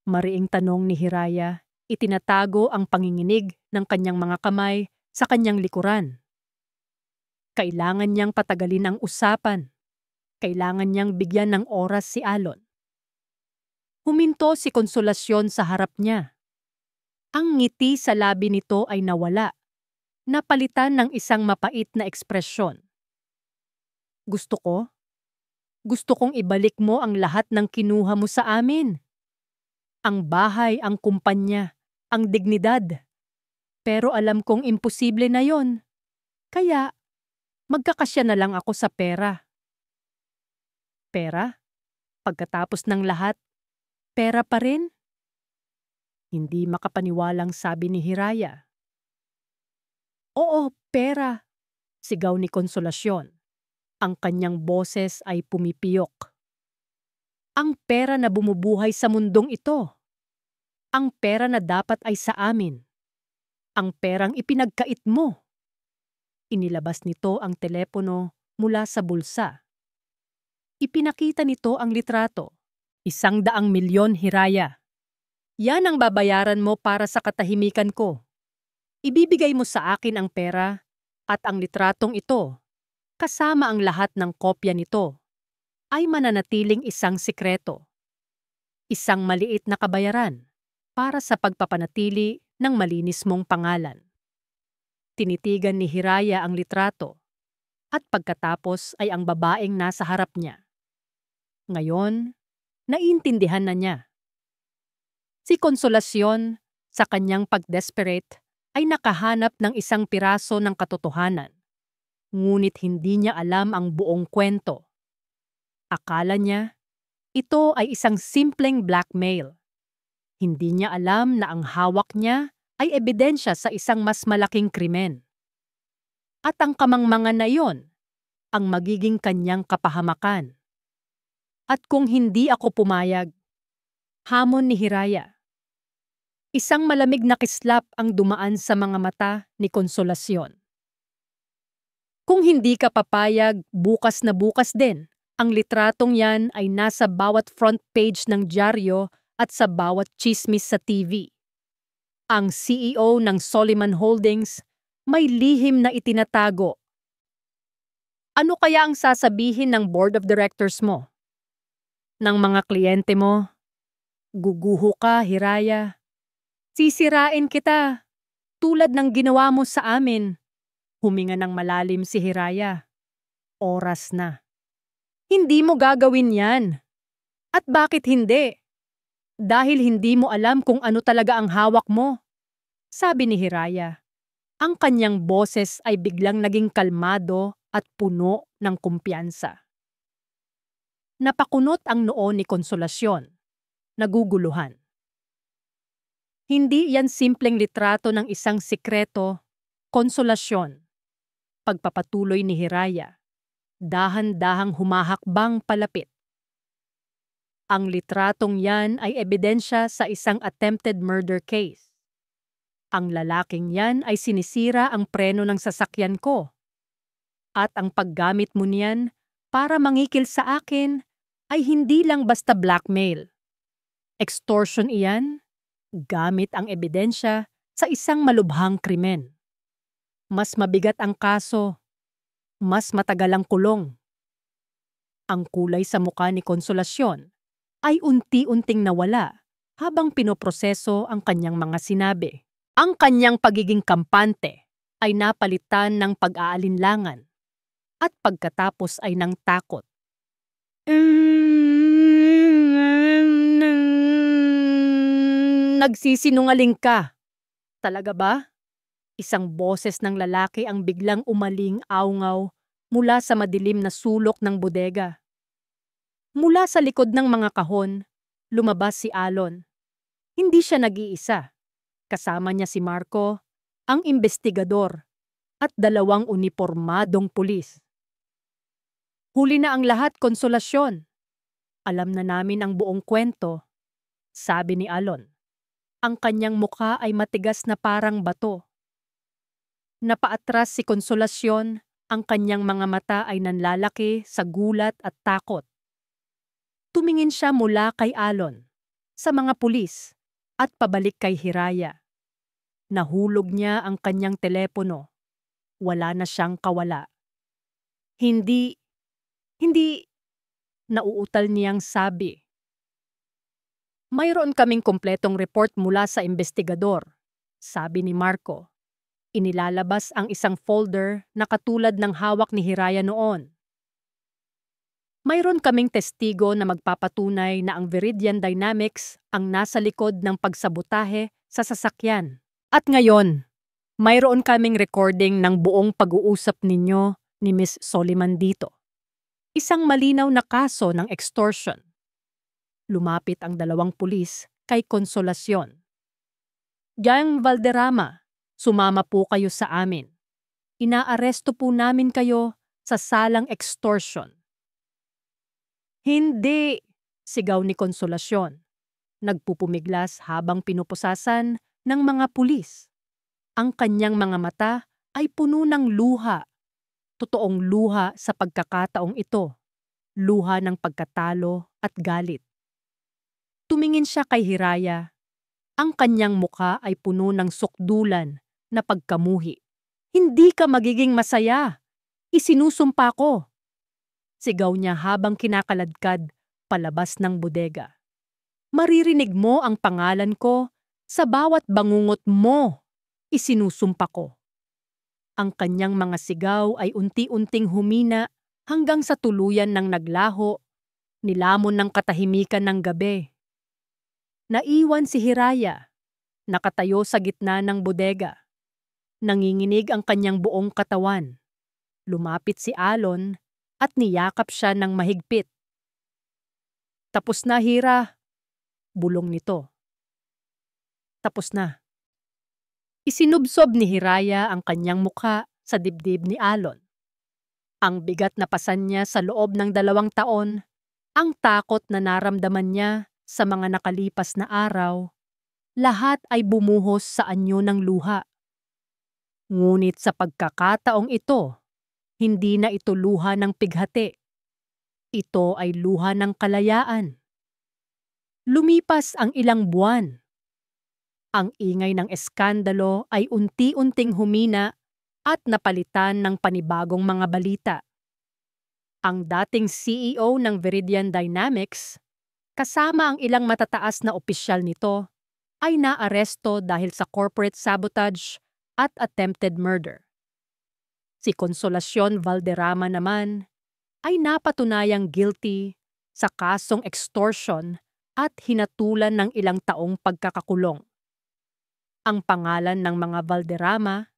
Mariing tanong ni Hiraya. Itinatago ang panginginig ng kanyang mga kamay sa kanyang likuran. Kailangan niyang patagalin ang usapan. Kailangan niyang bigyan ng oras si Alon. Huminto si Konsolasyon sa harap niya. Ang ngiti sa labi nito ay nawala, napalitan ng isang mapait na ekspresyon. Gusto kong ibalik mo ang lahat ng kinuha mo sa amin. Ang bahay, ang kumpanya, ang dignidad. Pero alam kong imposible na yon. Kaya, magkakasya na lang ako sa pera. Pera? Pagkatapos ng lahat, pera pa rin? Hindi makapaniwalang sabi ni Hiraya. Oo, pera, sigaw ni Konsolasyon. Ang kanyang boses ay pumipiyok. Ang pera na bumubuhay sa mundong ito. Ang pera na dapat ay sa amin. Ang perang ipinagkait mo. Inilabas nito ang telepono mula sa bulsa. Ipinakita nito ang litrato. 100,000,000, Hiraya. Yan ang babayaran mo para sa katahimikan ko. Ibibigay mo sa akin ang pera at ang litratong ito, kasama ang lahat ng kopya nito, ay mananatiling isang sikreto. Isang maliit na kabayaran para sa pagpapanatili ng malinis mong pangalan. Tinitigan ni Hiraya ang litrato at pagkatapos ay ang babaeng nasa harap niya. Ngayon, naiintindihan na niya. Si Konsolasyon, sa kanyang pag-desperate, ay nakahanap ng isang piraso ng katotohanan. Ngunit hindi niya alam ang buong kwento. Akala niya, ito ay isang simpleng blackmail. Hindi niya alam na ang hawak niya ay ebidensya sa isang mas malaking krimen. At ang kamangmangan na iyon, ang magiging kanyang kapahamakan. At kung hindi ako pumayag, hamon ni Hiraya. Isang malamig na kislap ang dumaan sa mga mata ni Konsolasyon. Kung hindi ka papayag, bukas na bukas din, ang litratong yan ay nasa bawat front page ng dyaryo at sa bawat chismis sa TV. Ang CEO ng Soliman Holdings may lihim na itinatago. Ano kaya ang sasabihin ng board of directors mo? Ng mga kliyente mo? Guguho ka, Hiraya. Sisirain kita, tulad ng ginawa mo sa amin. Huminga ng malalim si Hiraya. Oras na. Hindi mo gagawin yan. At bakit hindi? Dahil hindi mo alam kung ano talaga ang hawak mo. Sabi ni Hiraya. Ang kanyang boses ay biglang naging kalmado at puno ng kumpiyansa. Napakunot ang noo ni Konsolasyon. Naguguluhan. Hindi yan simpleng litrato ng isang sikreto, Konsolasyon. Pagpapatuloy ni Hiraya, dahan-dahang humahakbang palapit. Ang litratong yan ay ebidensya sa isang attempted murder case. Ang lalaking yan ay sinisira ang preno ng sasakyan ko. At ang paggamit mo niyan para mangikil sa akin ay hindi lang basta blackmail. Extortion iyan, gamit ang ebidensya sa isang malubhang krimen. Mas mabigat ang kaso, mas matagal ang kulong. Ang kulay sa mukha ni Konsolasyon ay unti-unting nawala habang pinoproseso ang kanyang mga sinabi. Ang kanyang pagiging kampante ay napalitan ng pag-aalinlangan at pagkatapos ay ng takot. Nagsisinungaling ka. Talaga ba? Isang boses ng lalaki ang biglang umaling aungaw mula sa madilim na sulok ng bodega. Mula sa likod ng mga kahon, lumabas si Alon. Hindi siya nag-iisa. Kasama niya si Marco, ang investigador, at 2 unipormadong pulis. Huli na ang lahat, Konsolasyon. Alam na namin ang buong kwento, sabi ni Alon. Ang kanyang mukha ay matigas na parang bato. Napaatras si Konsolasyon, ang kanyang mga mata ay nanlalaki sa gulat at takot. Tumingin siya mula kay Alon, sa mga pulis, at pabalik kay Hiraya. Nahulog niya ang kanyang telepono. Wala na siyang kawala. Hindi, nauutal niyang sabi. Mayroon kaming kumpletong report mula sa investigador, sabi ni Marco. Inilalabas ang isang folder na katulad ng hawak ni Hiraya noon. Mayroon kaming testigo na magpapatunay na ang Viridian Dynamics ang nasa likod ng pagsabotahe sa sasakyan. At ngayon, mayroon kaming recording ng buong pag-uusap ninyo ni Miss Soliman dito. Isang malinaw na kaso ng extortion. Lumapit ang dalawang pulis kay Konsolasyon. Gang Valderrama, sumama po kayo sa amin. Inaaresto po namin kayo sa salang extortion. Hindi, sigaw ni Konsolasyon. Nagpupumiglas habang pinupusasan ng mga pulis. Ang kanyang mga mata ay puno ng luha. Totoong luha sa pagkakataong ito. Luha ng pagkatalo at galit. Tumingin siya kay Hiraya. Ang kanyang mukha ay puno ng sukdulan na pagkamuhi. Hindi ka magiging masaya. Isinusumpa ko. Sigaw niya habang kinakaladkad palabas ng bodega. Maririnig mo ang pangalan ko sa bawat bangungot mo. Isinusumpa ko. Ang kanyang mga sigaw ay unti-unting humina hanggang sa tuluyan ng naglaho, nilamon ng katahimikan ng gabi. Naiwan si Hiraya, nakatayo sa gitna ng bodega. Nanginginig ang kanyang buong katawan. Lumapit si Alon at niyakap siya ng mahigpit. Tapos na, Hira. Bulong nito. Tapos na. Isinubsob ni Hiraya ang kanyang mukha sa dibdib ni Alon. Ang bigat na pasan niya sa loob ng 2 taon, ang takot na naramdaman niya sa mga nakalipas na araw, lahat ay bumuhos sa anyo ng luha. Ngunit sa pagkakataong ito, hindi na ito luha ng pighati. Ito ay luha ng kalayaan. Lumipas ang ilang buwan. Ang ingay ng eskandalo ay unti-unting humina at napalitan ng panibagong mga balita. Ang dating CEO ng Viridian Dynamics, kasama ang ilang matataas na opisyal nito, ay naaresto dahil sa corporate sabotage at attempted murder. Si Konsolasyon Valderrama naman ay napatunayang guilty sa kasong extortion at hinatulan ng ilang taong pagkakakulong. Ang pangalan ng mga Valderrama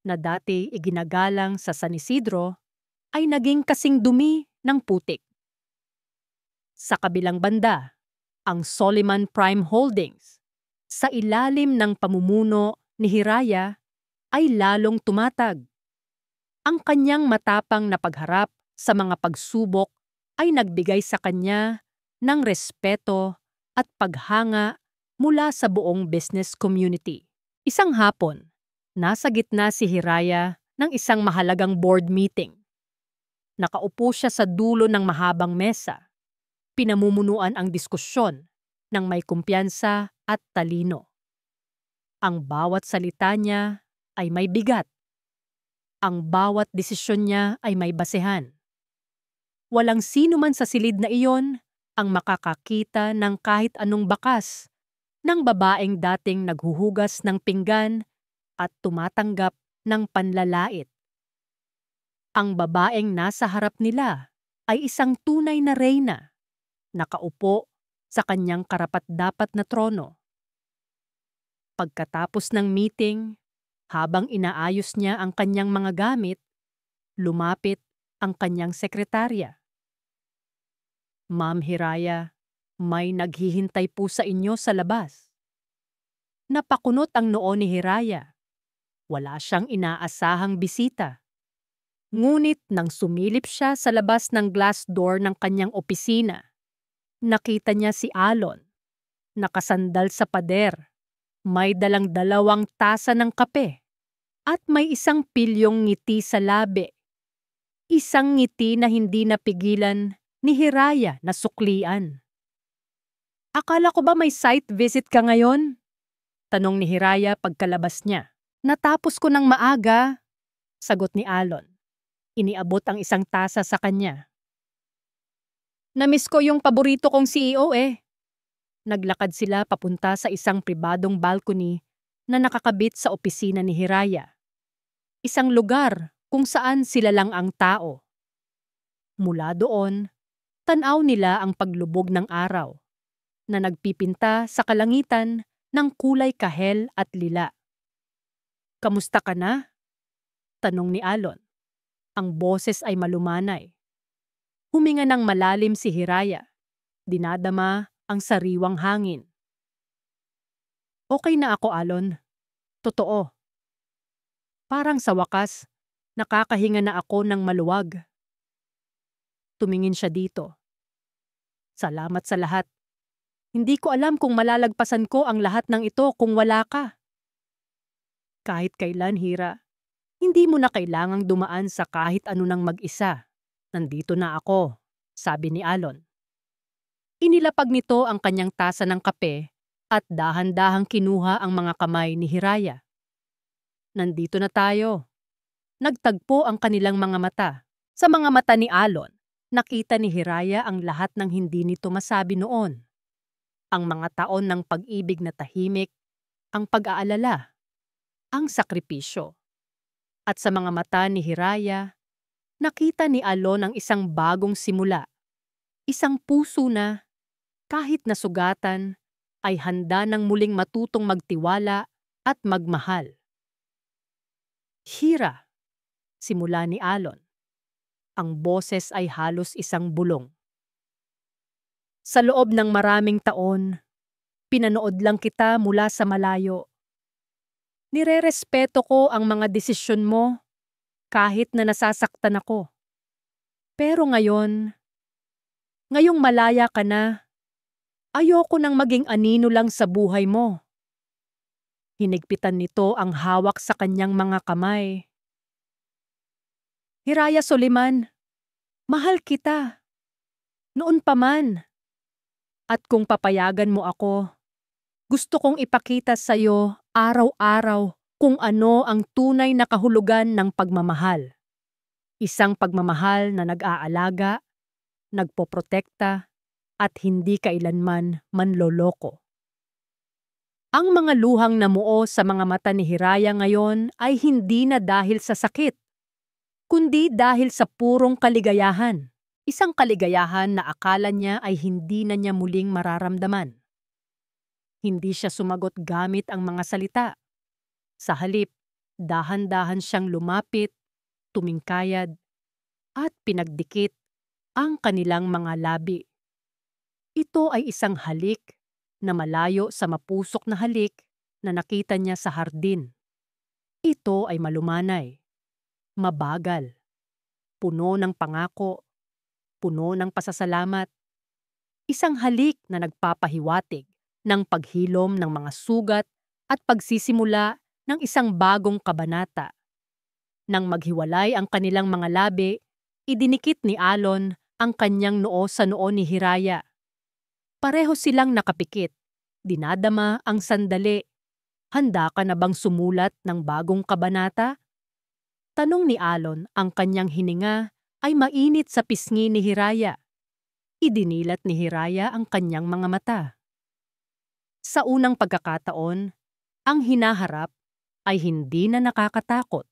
na dati iginagalang sa San Isidro ay naging kasing dumi ng putik. Sa kabilang banda, ang Soliman Prime Holdings, sa ilalim ng pamumuno ni Hiraya, ay lalong tumatag. Ang kanyang matapang na pagharap sa mga pagsubok ay nagbigay sa kanya ng respeto at paghanga mula sa buong business community. Isang hapon, nasa gitna si Hiraya ng isang mahalagang board meeting. Nakaupo siya sa dulo ng mahabang mesa. Pinamumunuan ang diskusyon ng may kumpiyansa at talino. Ang bawat salita niya ay may bigat. Ang bawat desisyon niya ay may basehan. Walang sino man sa silid na iyon ang makakakita ng kahit anong bakas ng babaeng dating naghuhugas ng pinggan at tumatanggap ng panlalait. Ang babaeng nasa harap nila ay isang tunay na reyna, nakaupo sa kanyang karapat-dapat na trono. Pagkatapos ng meeting, habang inaayos niya ang kanyang mga gamit, lumapit ang kanyang sekretarya. Ma'am Hiraya, may naghihintay po sa inyo sa labas. Napakunot ang noo ni Hiraya. Wala siyang inaasahang bisita. Ngunit nang sumilip siya sa labas ng glass door ng kanyang opisina, nakita niya si Alon, nakasandal sa pader, May dalang 2 tasa ng kape at may isang pilyong ngiti sa labi. Isang ngiti na hindi napigilan ni Hiraya na suklian. Akala ko ba may site visit ka ngayon? Tanong ni Hiraya pagkalabas niya. Natapos ko ng maaga, sagot ni Alon. Iniabot ang 1 tasa sa kanya. Namiss ko yung paborito kong CEO eh. Naglakad sila papunta sa isang pribadong balcony na nakakabit sa opisina ni Hiraya. Isang lugar kung saan sila lang ang tao. Mula doon, tanaw nila ang paglubog ng araw na nagpipinta sa kalangitan ng kulay kahel at lila. Kamusta ka na? Tanong ni Alon. Ang boses ay malumanay. Huminga ng malalim si Hiraya. Dinadama ang sariwang hangin. Okay na ako, Alon. Totoo. Parang sa wakas, nakakahinga na ako ng maluwag. Tumingin siya dito. Salamat sa lahat. Hindi ko alam kung malalagpasan ko ang lahat ng ito kung wala ka. Kahit kailan, Hira, hindi mo na kailangang dumaan sa kahit ano nang mag-isa. Nandito na ako, sabi ni Alon. Inilapag nito ang kanyang tasa ng kape at dahan-dahang kinuha ang mga kamay ni Hiraya. Nandito na tayo. Nagtagpo ang kanilang mga mata. Sa mga mata ni Alon, nakita ni Hiraya ang lahat ng hindi nito masabi noon. Ang mga taon ng pag-ibig na tahimik, ang pag-aalala, ang sakripisyo. At sa mga mata ni Hiraya, nakita ni Alon ang isang bagong simula. Isang puso na, kahit nasugatan, ay handa ng muling matutong magtiwala at magmahal. Hira, simula ni Alon. Ang boses ay halos isang bulong. Sa loob ng maraming taon, pinanood lang kita mula sa malayo. Nirerespeto ko ang mga desisyon mo kahit na nasasaktan ako. Pero ngayong malaya ka na, ayoko nang maging anino lang sa buhay mo. Hinigpitan nito ang hawak sa kanyang mga kamay. Hiraya Soliman, mahal kita. Noon pa man. At kung papayagan mo ako, gusto kong ipakita sa iyo araw-araw kung ano ang tunay na kahulugan ng pagmamahal. Isang pagmamahal na nag-aalaga, nagpoprotekta, at hindi kailanman manloloko. Ang mga luhang namuo sa mga mata ni Hiraya ngayon ay hindi na dahil sa sakit, kundi dahil sa purong kaligayahan. Isang kaligayahan na akala niya ay hindi na niya muling mararamdaman. Hindi siya sumagot gamit ang mga salita. Sa halip, dahan-dahan siyang lumapit, tumingkayad, at pinagdikit ang kanilang mga labi. Ito ay isang halik na malayo sa mapusok na halik na nakita niya sa hardin. Ito ay malumanay, mabagal, puno ng pangako, puno ng pasasalamat. Isang halik na nagpapahiwatig ng paghilom ng mga sugat at pagsisimula ng isang bagong kabanata. Nang maghiwalay ang kanilang mga labi, idinikit ni Alon ang kanyang noo sa noo ni Hiraya. Pareho silang nakapikit, dinadama ang sandali. Handa ka na bang sumulat ng bagong kabanata? Tanong ni Alon, ang kanyang hininga ay mainit sa pisngi ni Hiraya. Idinilat ni Hiraya ang kanyang mga mata. Sa unang pagkakataon, ang hinaharap ay hindi na nakakatakot.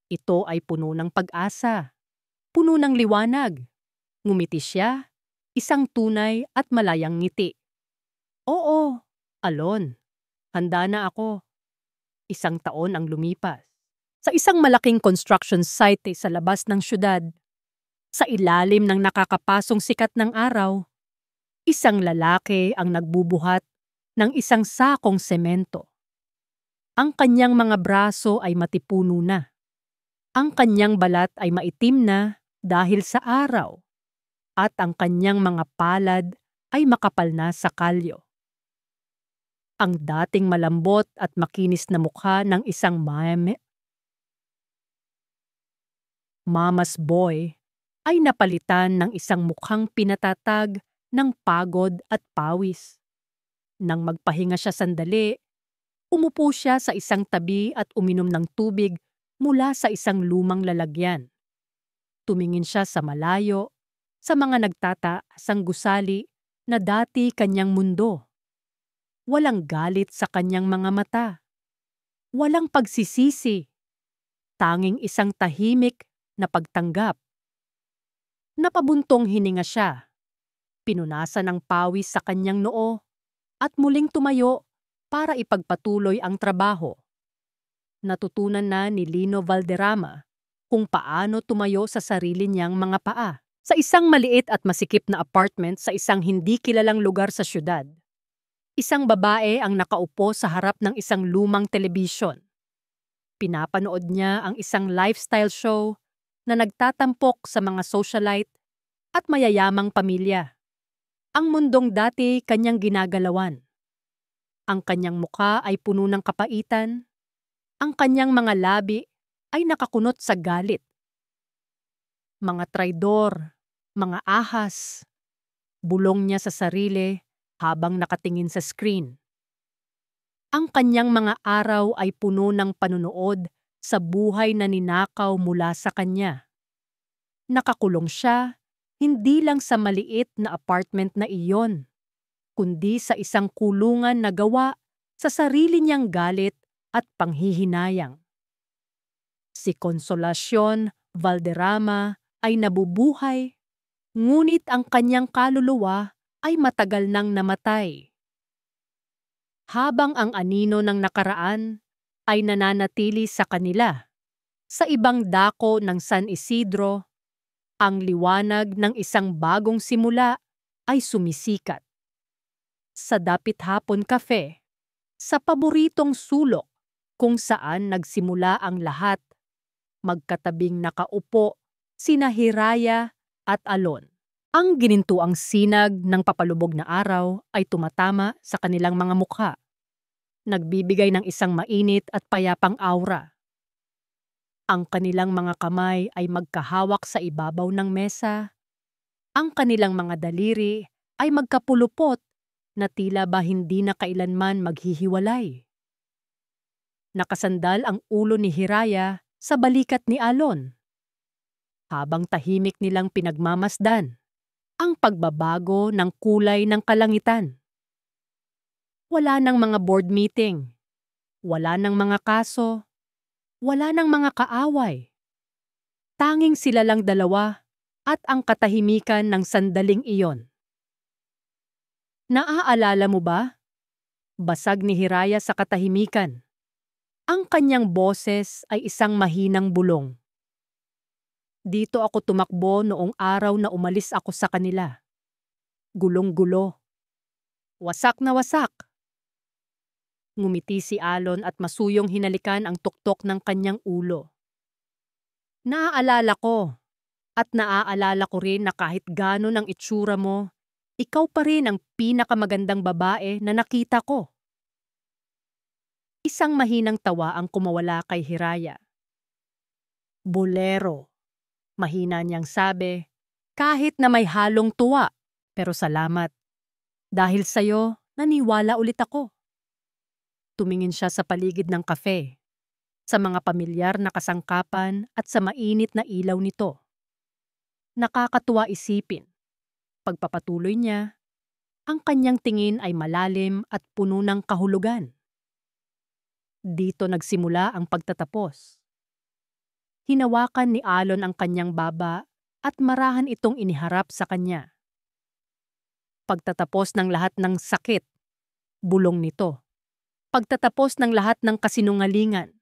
Ito ay puno ng pag-asa, puno ng liwanag. Ngumiti siya, isang tunay at malayang ngiti. Oo, Alon, handa na ako. 1 taon ang lumipas. Sa isang malaking construction site sa labas ng syudad, sa ilalim ng nakakapasong sikat ng araw, isang lalaki ang nagbubuhat ng isang sakong semento. Ang kanyang mga braso ay matipuno na. Ang kanyang balat ay maitim na dahil sa araw. At ang kanyang mga palad ay makapal na sa kalyo. Ang dating malambot at makinis na mukha ng isang mama's boy ay napalitan ng isang mukhang pinatatag ng pagod at pawis. Nang magpahinga siya sandali, umupo siya sa isang tabi at uminom ng tubig mula sa isang lumang lalagyan. Tumingin siya sa malayo, sa mga nagtataasang gusali na dati kanyang mundo. Walang galit sa kanyang mga mata. Walang pagsisisi. Tanging isang tahimik na pagtanggap. Napabuntong hininga siya. Pinunasan ng pawis sa kanyang noo at muling tumayo para ipagpatuloy ang trabaho. Natutunan na ni Lino Valderrama kung paano tumayo sa sarili niyang mga paa. Sa isang maliit at masikip na apartment sa isang hindi kilalang lugar sa syudad, isang babae ang nakaupo sa harap ng isang lumang telebisyon. Pinapanood niya ang isang lifestyle show na nagtatampok sa mga socialite at mayayamang pamilya. Ang mundong dati kanyang ginagalawan. Ang kanyang mukha ay puno ng kapaitan. Ang kanyang mga labi ay nakakunot sa galit. Mga traidor, mga ahas. Bulong niya sa sarili habang nakatingin sa screen. Ang kanyang mga araw ay puno ng panunood sa buhay na ninakaw mula sa kanya. Nakakulong siya hindi lang sa maliit na apartment na iyon, kundi sa isang kulungan na gawa sa sarili niyang galit at panghihinayang. Si Consolacion Valderrama ay nabubuhay, ngunit ang kanyang kaluluwa ay matagal nang namatay. Habang ang anino ng nakaraan ay nananatili sa kanila, sa ibang dako ng San Isidro, ang liwanag ng isang bagong simula ay sumisikat. Sa Dapit Hapon Cafe, sa paboritong sulok kung saan nagsimula ang lahat, magkatabing nakaupo sina Hiraya at Alon. Ang ginintuang sinag ng papalubog na araw ay tumatama sa kanilang mga mukha, nagbibigay ng isang mainit at payapang aura. Ang kanilang mga kamay ay magkahawak sa ibabaw ng mesa. Ang kanilang mga daliri ay magkapulupot na tila ba hindi na kailanman maghihiwalay. Nakasandal ang ulo ni Hiraya sa balikat ni Alon, habang tahimik nilang pinagmamasdan ang pagbabago ng kulay ng kalangitan. Wala nang mga board meeting, wala nang mga kaso, wala nang mga kaaway. Tanging sila lang dalawa at ang katahimikan ng sandaling iyon. Naaalala mo ba? Basag ni Hiraya sa katahimikan. Ang kanyang boses ay isang mahinang bulong. Dito ako tumakbo noong araw na umalis ako sa kanila. Gulong-gulo. Wasak na wasak. Ngumiti si Alon at masuyong hinalikan ang tuktok ng kanyang ulo. Naaalala ko, at naaalala ko rin na kahit gaano ang itsura mo, ikaw pa rin ang pinakamagandang babae na nakita ko. Isang mahinang tawa ang kumawala kay Hiraya. Bolero. Mahina niyang sabi, kahit na may halong tuwa, pero salamat. Dahil sa'yo, naniwala ulit ako. Tumingin siya sa paligid ng kafe, sa mga pamilyar na kasangkapan at sa mainit na ilaw nito. Nakakatuwa isipin. Pagpapatuloy niya, ang kanyang tingin ay malalim at puno ng kahulugan. Dito nagsimula ang pagtatapos. Hinawakan ni Alon ang kanyang baba at marahan itong iniharap sa kanya. Pagtatapos ng lahat ng sakit, bulong nito. Pagtatapos ng lahat ng kasinungalingan.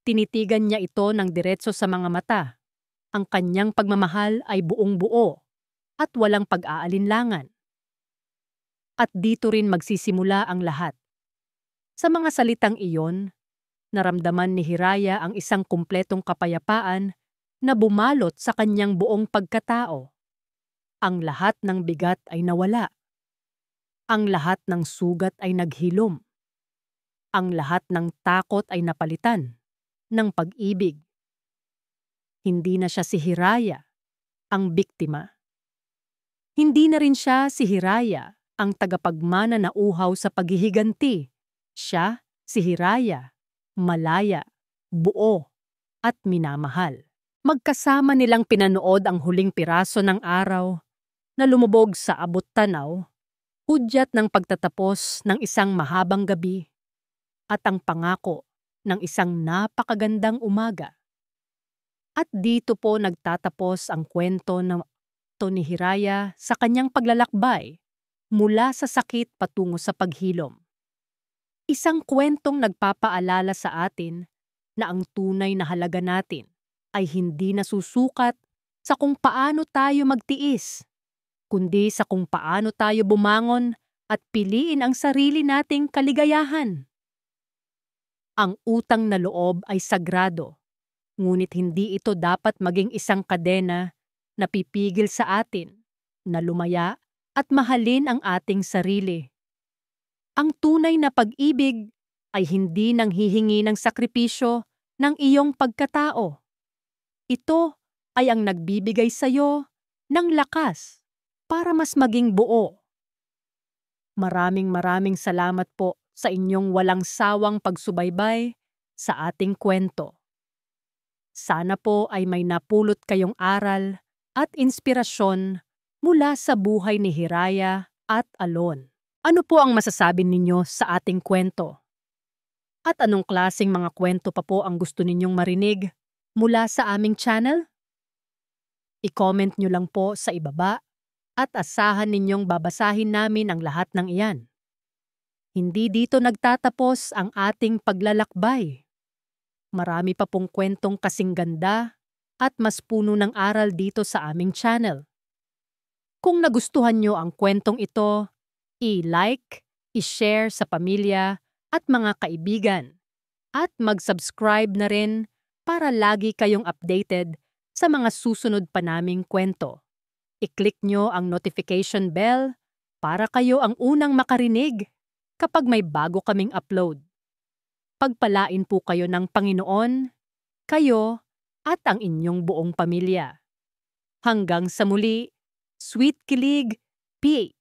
Tinitigan niya ito ng diretso sa mga mata. Ang kanyang pagmamahal ay buong buo at walang pag-aalinlangan. At dito rin magsisimula ang lahat. Sa mga salitang iyon, naramdaman ni Hiraya ang isang kumpletong kapayapaan na bumalot sa kanyang buong pagkatao. Ang lahat ng bigat ay nawala. Ang lahat ng sugat ay naghilom. Ang lahat ng takot ay napalitan ng pag-ibig. Hindi na siya si Hiraya, ang biktima. Hindi na rin siya si Hiraya, ang tagapagmana na uhaw sa paghihiganti. Siya, si Hiraya, malaya, buo, at minamahal. Magkasama nilang pinanood ang huling piraso ng araw na lumubog sa abot-tanaw, hudyat ng pagtatapos ng isang mahabang gabi at ang pangako ng isang napakagandang umaga. At dito po nagtatapos ang kwento ng ni Hiraya sa kanyang paglalakbay mula sa sakit patungo sa paghilom. Isang kwentong nagpapaalala sa atin na ang tunay na halaga natin ay hindi nasusukat sa kung paano tayo magtiis, kundi sa kung paano tayo bumangon at piliin ang sarili nating kaligayahan. Ang utang na loob ay sagrado, ngunit hindi ito dapat maging isang kadena na pipigil sa atin na lumaya at mahalin ang ating sarili. Ang tunay na pag-ibig ay hindi nanghihingi ng sakripisyo ng iyong pagkatao. Ito ay ang nagbibigay sa iyo ng lakas para mas maging buo. Maraming salamat po sa inyong walang sawang pagsubaybay sa ating kwento. Sana po ay may napulot kayong aral at inspirasyon mula sa buhay ni Hiraya at Alon. Ano po ang masasabi ninyo sa ating kwento? At anong klaseng mga kwento pa po ang gusto ninyong marinig mula sa aming channel? I-comment nyo lang po sa ibaba at asahan ninyong babasahin namin ang lahat ng iyan. Hindi dito nagtatapos ang ating paglalakbay. Marami pa pong kwentong kasing ganda at mas puno ng aral dito sa aming channel. Kung nagustuhan nyo ang kwentong ito, i-like, i-share sa pamilya at mga kaibigan, at mag-subscribe na rin para lagi kayong updated sa mga susunod pa naming kwento. I-click nyo ang notification bell para kayo ang unang makarinig kapag may bago kaming upload. Pagpalain po kayo ng Panginoon, kayo, at ang inyong buong pamilya. Hanggang sa muli, Sweet Kilig, PH.